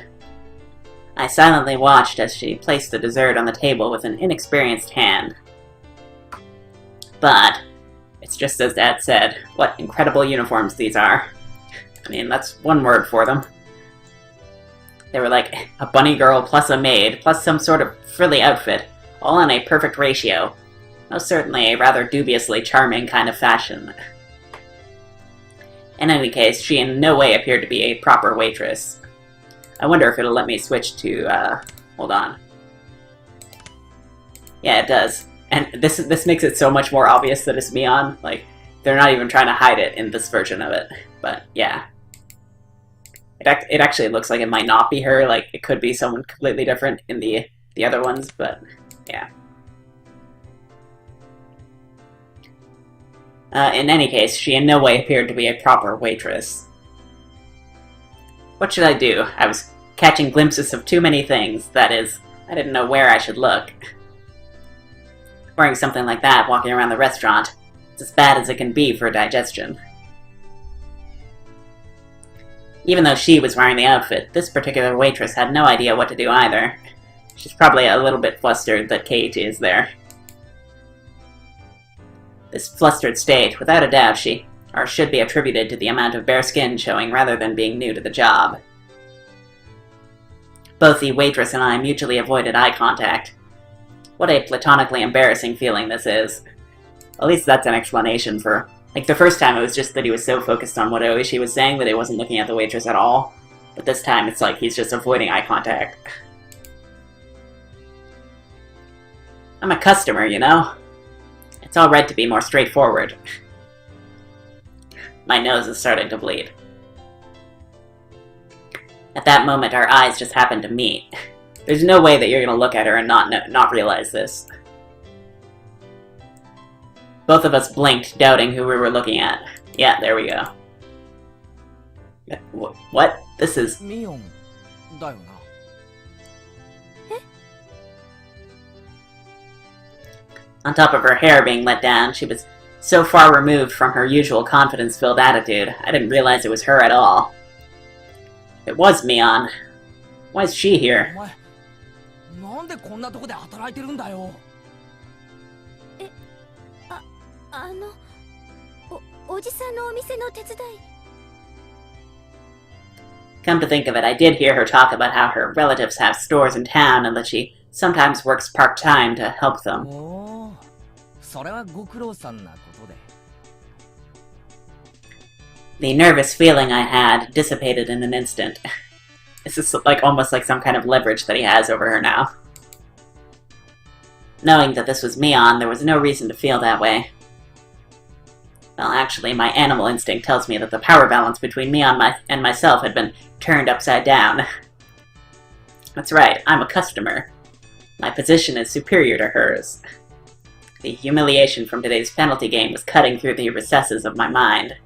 I silently watched as she placed the dessert on the table with an inexperienced hand. But it's just as Dad said, what incredible uniforms these are. I mean, that's one word for them. They were like a bunny girl plus a maid plus some sort of frilly outfit, all in a perfect ratio. Most certainly a rather dubiously charming kind of fashion. In any case, she in no way appeared to be a proper waitress. I wonder if it'll let me switch to, hold on. Yeah, it does. And this makes it so much more obvious that it's Mion. Like, they're not even trying to hide it in this version of it. But, yeah. It actually looks like it might not be her. Like, it could be someone completely different in the other ones, but, yeah. In any case, she in no way appeared to be a proper waitress. What should I do? I was catching glimpses of too many things. That is, I didn't know where I should look. Wearing something like that walking around the restaurant, it's as bad as it can be for digestion. Even though she was wearing the outfit, this particular waitress had no idea what to do either. She's probably a little bit flustered that Keiichi is there. This flustered state, without a doubt, should be attributed to the amount of bare skin showing rather than being new to the job. Both the waitress and I mutually avoided eye contact. What a platonically embarrassing feeling this is. At least that's an explanation for... Like, the first time it was just that he was so focused on what Oishi was saying that he wasn't looking at the waitress at all. But this time it's like he's just avoiding eye contact. I'm a customer, you know? It's all right to be more straightforward. My nose is starting to bleed. At that moment, our eyes just happened to meet. There's no way that you're gonna look at her and not realize this. Both of us blinked, doubting who we were looking at. Yeah, there we go. What? This is... Mion, だよな。On top of her hair being let down, she was so far removed from her usual confidence-filled attitude, I didn't realize it was her at all. It was Mion. Why is she お here? 前なんでこんなとこで働いてるんだよ。おじさんのお店の手伝い。 Come to think of it, I did hear her talk about how her relatives have stores in town and that she sometimes works part-time to help them. おお、それはご苦労さんなことで。 The nervous feeling I had dissipated in an instant. This is like almost like some kind of leverage that he has over her now. Knowing that this was Mion, there was no reason to feel that way. Well, actually, my animal instinct tells me that the power balance between Mion and myself had been turned upside down. That's right, I'm a customer. My position is superior to hers. The humiliation from today's penalty game was cutting through the recesses of my mind.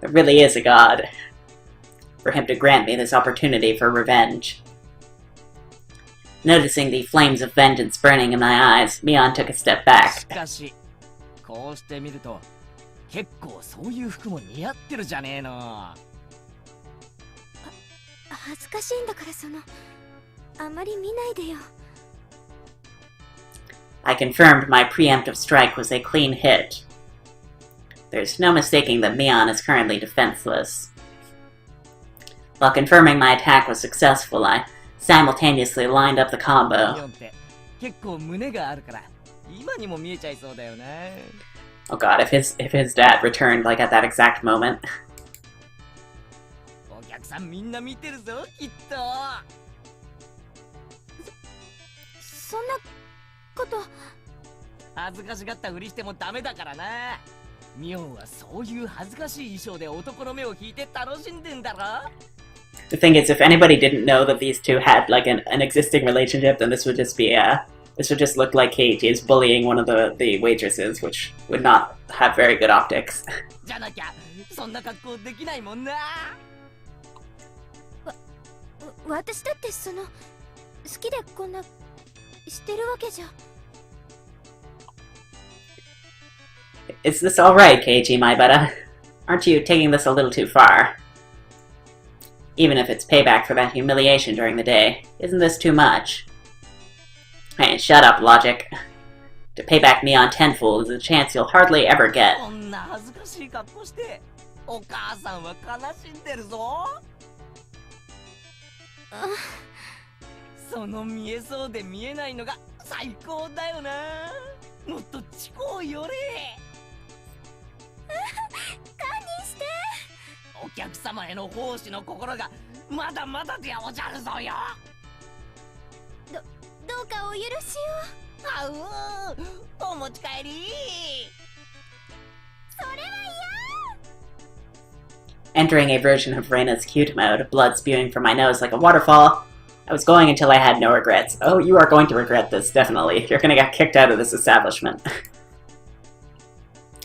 There really is a god. For him to grant me this opportunity for revenge. Noticing the flames of vengeance burning in my eyes, Mion took a step し back. かし、こうしてみると、結構そういう服も似合ってるじゃねえの。恥ずかしいんだからあまり見ないでよ。 I confirmed my preemptive strike was a clean hit. There's no mistaking that Mion is currently defenseless. While confirming my attack was successful, I simultaneously lined up the ミ combo. オンって結構胸があるから、今にも見えちゃいそうだよな。 Oh god, if his dad returned like at that exact moment. お客さんみんな見てるぞ、きっと。そんなこと。恥ずかしがったふりしてもダメだからな。ミオンはそういう恥ずかしい衣装で男の目を引いて楽しんでんだろ。 The thing is, if anybody didn't know that these two had like an existing relationship, then this would just be this would just look like Keiichi is bullying one of the waitresses, which would not have very good optics. じゃなきゃそんな格好できないもんな。私だって好きでこんなしてるわけじゃ。 Is this alright, Keiichi, my butter? Aren't you taking this a little too far? Even if it's payback for that humiliation during the day, isn't this too much? Hey, shut up, logic. To pay back Mion tenfold is a chance you'll hardly ever get. こんな恥ずかしい格好してお母さんは悲しんでるぞ。その見えそうで見えないのが最高だよな。もっとチコを寄れ。堪忍して。お客様への奉仕の心がまだまだでおじゃるぞよ。どうかお許しを。あうお持ち帰り。それはEntering a version of Reina's cute mode, blood spewing from my nose like a waterfall. I was going until I had no regrets. Oh, you are going to regret this, definitely. You're gonna get kicked out of this establishment.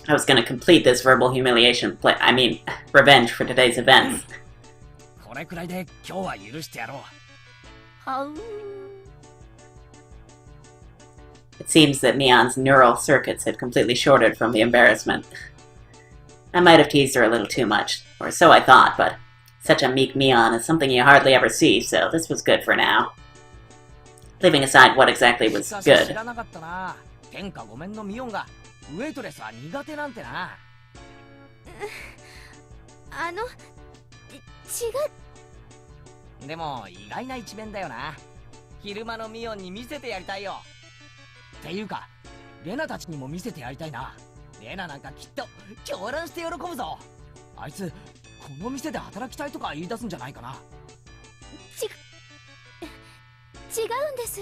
I was gonna complete this verbal humiliation revenge for today's events. これくらいで今日は許してやろう。はう。 It seems that Mion's neural circuits had completely shorted from the embarrassment. I might have teased her a little too much, or so I thought, but such a meek Mion is something you hardly ever see, so this was good for now. Leaving aside what exactly was しかし good. 知らなかったな。天下ごめんのミオンがウェイトレスは苦手なんてな。違でも意外な一面だよな。昼間のミオンに見せてやりたいよ。っていうかレナたちにも見せてやりたいな。レナなんかきっと狂乱して喜ぶぞ。あいつこの店で働きたいとか言い出すんじゃないかな。うんです。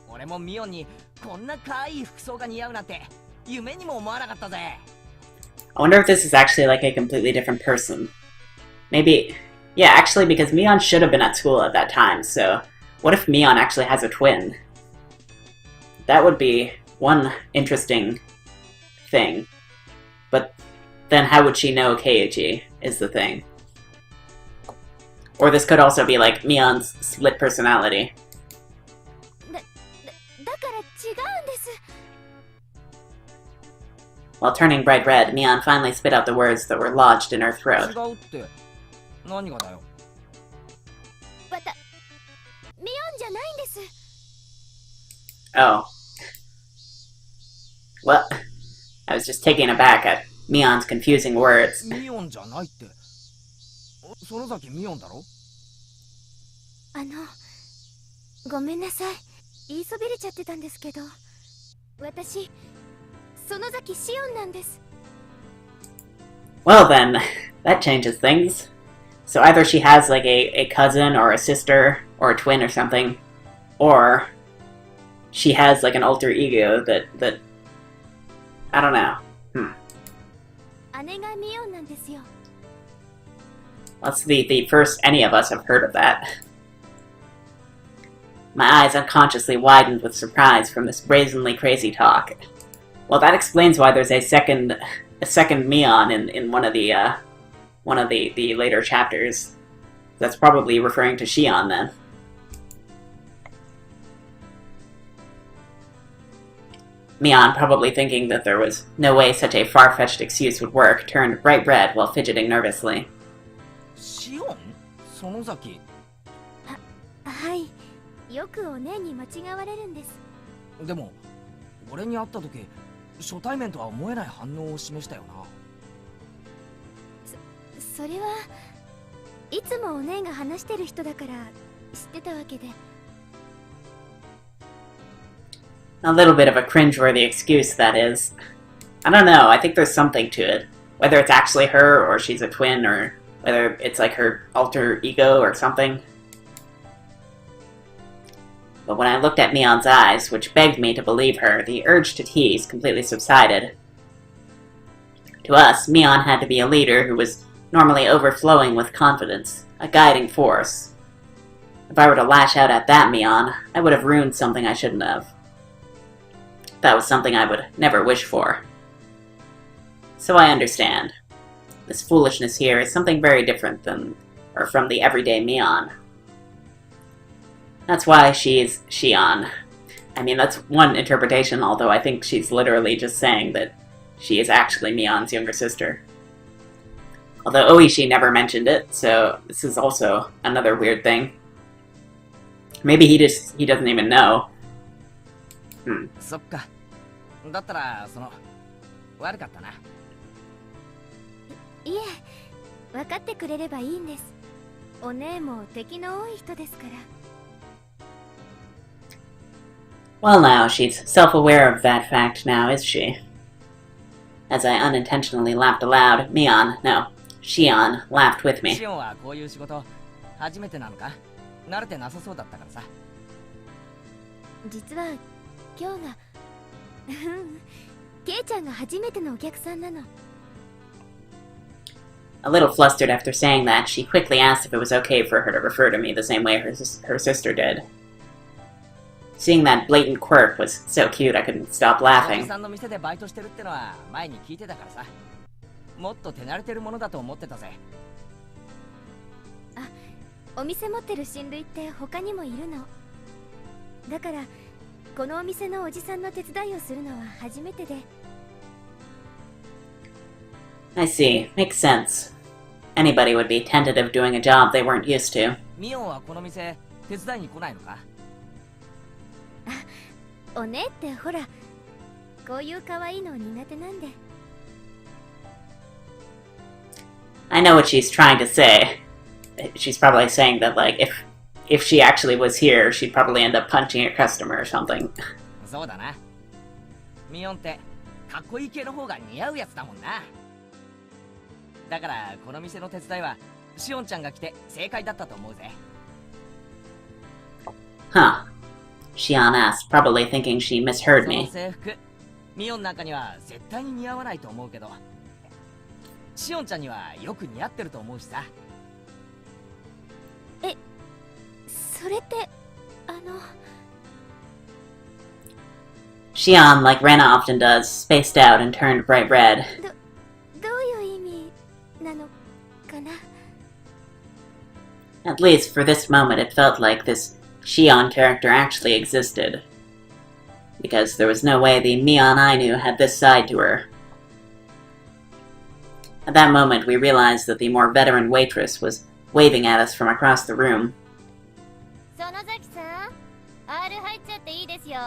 俺もミオンにこんな可愛い服装が似合うなんて夢にも思わなかったぜ。I wonder if this is actually like a completely different person. Maybe, yeah, actually, because Mion should have been at school at that time, so what if Mion actually has a twin? That would be one interesting thing. But then how would she know Keiichi is the thing. Or this could also be like Mion's split personality. だから違うんです。While turning bright red, Mion finally spit out the words that were lodged in her 違 throat. うって何がだよ。ミオンじゃないんです。 Oh. What? I was just taken aback at Mion's confusing words. ミオンじゃないって。園崎ミオンだろ。ごめんなさい。言いそびれちゃってたんですけど、私、園崎シオンなんです。 Well then, that changes things. So either she has like a cousin or a sister or a twin or something, or she has like an alter ego that I don't know. 姉がミオンなんですよ。 That's the first any of us have heard of that. My eyes unconsciously widened with surprise from this brazenly crazy talk. Well, that explains why there's a second Mion in one of the later chapters. That's probably referring to Shion then. Mion, probably thinking that there was no way such a far-fetched excuse would work, turned bright red while fidgeting nervously. シオン？園崎。はい。よくお姉に間違われるんです。でも俺に会った時初対面とは思えない反応を示したよな。それはいつもお姉が話してる人だから知ってたわけで。 A little bit of a cringeworthy excuse, that is. I don't know, I think there's something to it. Whether it's actually her, or she's a twin, or whether it's like her alter ego or something. But when I looked at Mion's eyes, which begged me to believe her, the urge to tease completely subsided. To us, Mion had to be a leader who was normally overflowing with confidence, a guiding force. If I were to lash out at that Mion, I would have ruined something I shouldn't have. That was something I would never wish for. So I understand. This foolishness here is something very different from the everyday Mion. That's why she's Shion. I mean, that's one interpretation, although I think she's literally just saying that she is actually Mion's younger sister. Although Oishi never mentioned it, so this is also another weird thing. Maybe he doesn't even know. そっか。だったら悪かったな。いえ、分かってくれればいいんです。お姉も敵の多い人ですから。 Well now, she's self-aware of that fact now, is she? As I unintentionally laughed aloud, Shion laughed with me. シオンはこういう仕事初めてなのか？慣れてなさそうだったからさ。実は今日がケイちゃんが初めてのお客さんなの。 A little flustered after saying that, she quickly asked if it was okay for her to refer to me the same way her sister did. Seeing that blatant quirk was so cute I couldn't stop お laughing. じさんの店でバイトしてるってのは前に聞いてたからさ。もっと手慣れてるものだと思ってたぜ。お店持ってる親類って他にもいるの。だからこのお店のおじさんの手伝いをするのは初めてで。 I see. Makes sense. Anybody would be tentative doing a job they weren't used to. ミオンはこの店手伝いに来ないのか？お姉ってほら、こういう可愛いの苦手なんで。 I know what she's trying to say. She's probably saying that, like, if she actually was here, she'd probably end up punching a customer or something. そうだな。ミオンってかっこいい系の方が似合うやつだもんな。だからこの店の手伝いはシオンちゃんが来て正解だったと思うぜ。 Huh. Shion asked, probably thinking she misheard その me. 制服、ミオンなんかには絶対に似合わないと思うけど、シオンちゃんにはよく似合ってると思うしさ。それってShion, like Rena often does, spaced out and turned bright red. どういう意味なのかな。 At least for this moment it felt like this Shion character actually existed. Because there was no way the Mion I knew had this side to her. At that moment, we realized that the more veteran waitress was waving at us from across the room. 園崎さん R 入っちゃっていいですよ。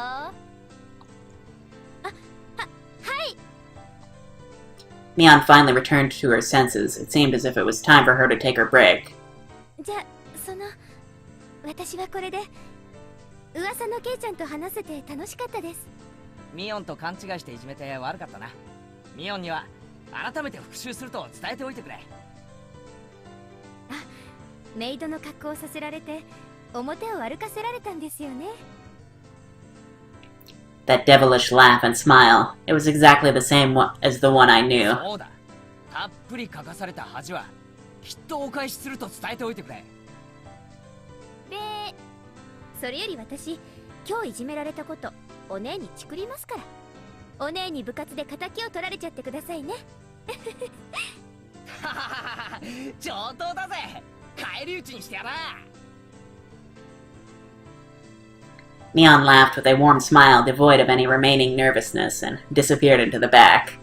Mion finally returned to her senses. It seemed as if it was time for her to take her break. じゃあ私はこれで噂のケイちゃんと話せて楽しかったです。ミオンと勘違いしていじめて悪かったな。ミオンには改めて復習すると伝えておいてくれ。メイドの格好をさせられて表を歩かせられたんですよね。That devilish laugh and smile. It was exactly the same as the one I knew. そうだ。たっぷり書かされた恥はきっとお返しすると伝えておいてくれ。で、それより私、今日いじめられたことお姉にチクりますから。お姉に部活で仇を取られちゃってくださいね。上等だぜ。返り討ちにしてやら。Mion laughed with a warm smile devoid of any remaining nervousness and disappeared into the back.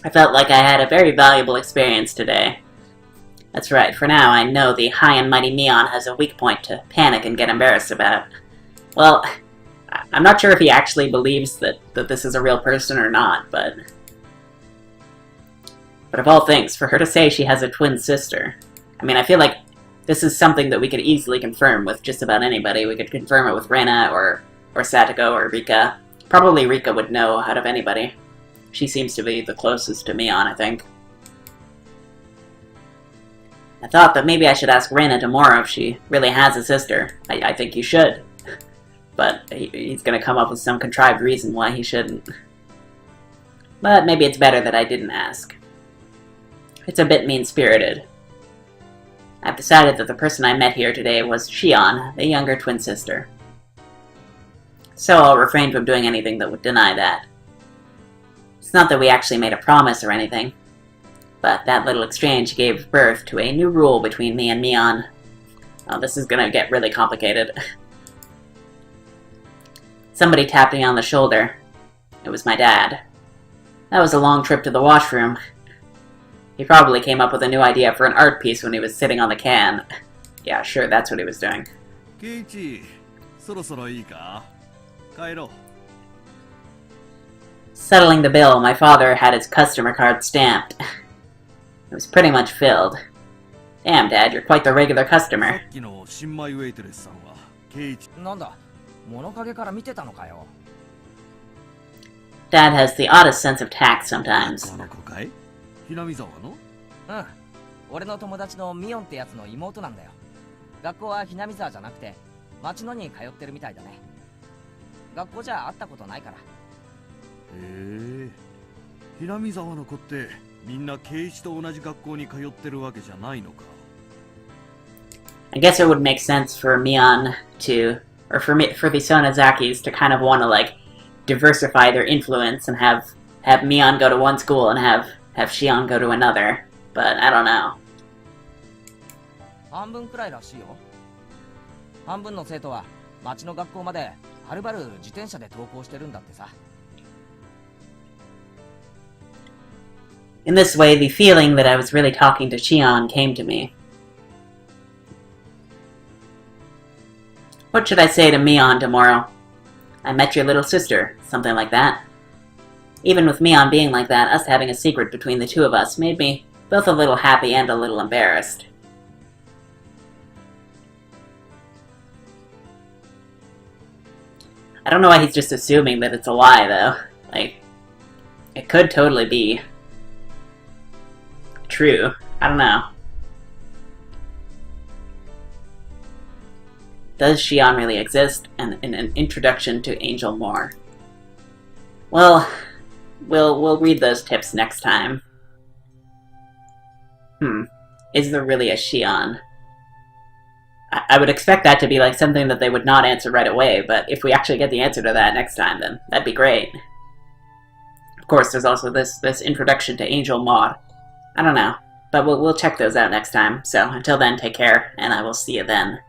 I felt like I had a very valuable experience today. That's right, for now I know the high and mighty Mion has a weak point to panic and get embarrassed about. Well, I'm not sure if he actually believes that this is a real person or not, but of all things, for her to say she has a twin sister, I mean, I feel like this is something that we could easily confirm with just about anybody. We could confirm it with Rena, or Satoko, or Rika. Probably Rika would know out of anybody. She seems to be the closest to Mion, I think. I thought that maybe I should ask Rena tomorrow if she really has a sister. I think you should. But he's gonna come up with some contrived reason why he shouldn't. But maybe it's better that I didn't ask. It's a bit mean-spirited. I've decided that the person I met here today was Shion, the younger twin sister. So I'll refrain from doing anything that would deny that. It's not that we actually made a promise or anything, but that little exchange gave birth to a new rule between me and Mion. Oh, this is gonna get really complicated. Somebody tapped me on the shoulder. It was my dad. That was a long trip to the washroom. He probably came up with a new idea for an art piece when he was sitting on the can. Yeah, sure, that's what he was doing. Keiichi, そろそろいいか? 帰ろう. Settling the bill, my father had his customer card stamped. It was pretty much filled. Damn, Dad, you're quite the regular customer. さっきの新米ウェイトレスさんはケイチ。なんだ、物陰から見てたのかよ。Dad has the oddest sense of tact sometimes. この子かい? ひなみ沢の? うん。俺の友達のミオンってやつの妹なんだよ。学校はひなみ沢じゃなくて、町野に通ってるみたいだね。学校じゃ会ったことないから。へえ。ひなみ沢の子ってみんなケイチと同じ学校に通ってるわけじゃないのか? I guess it would make sense for Mion to, or for the Sonazakis to kind of want to like diversify their influence and have Mion go to one school and have Shion go to another, but I don't know. 半分くらいらしいよ。半分の生徒は町の学校まではるばる自転車で登校してるんだってさ。In this way, the feeling that I was really talking to Shion came to me. What should I say to Mion tomorrow? I met your little sister, something like that. Even with Mion being like that, us having a secret between the two of us made me both a little happy and a little embarrassed. I don't know why he's just assuming that it's a lie, though. Like, it could totally be true. I don't know. Does Shion really exist? And an introduction to Angel Moore. Well, we'll read those tips next time. Is there really a Shion? I would expect that to be like something that they would not answer right away, but if we actually get the answer to that next time, then that'd be great. Of course, there's also this introduction to Angel Moore. I don't know, but we'll check those out next time. So until then, take care, and I will see you then.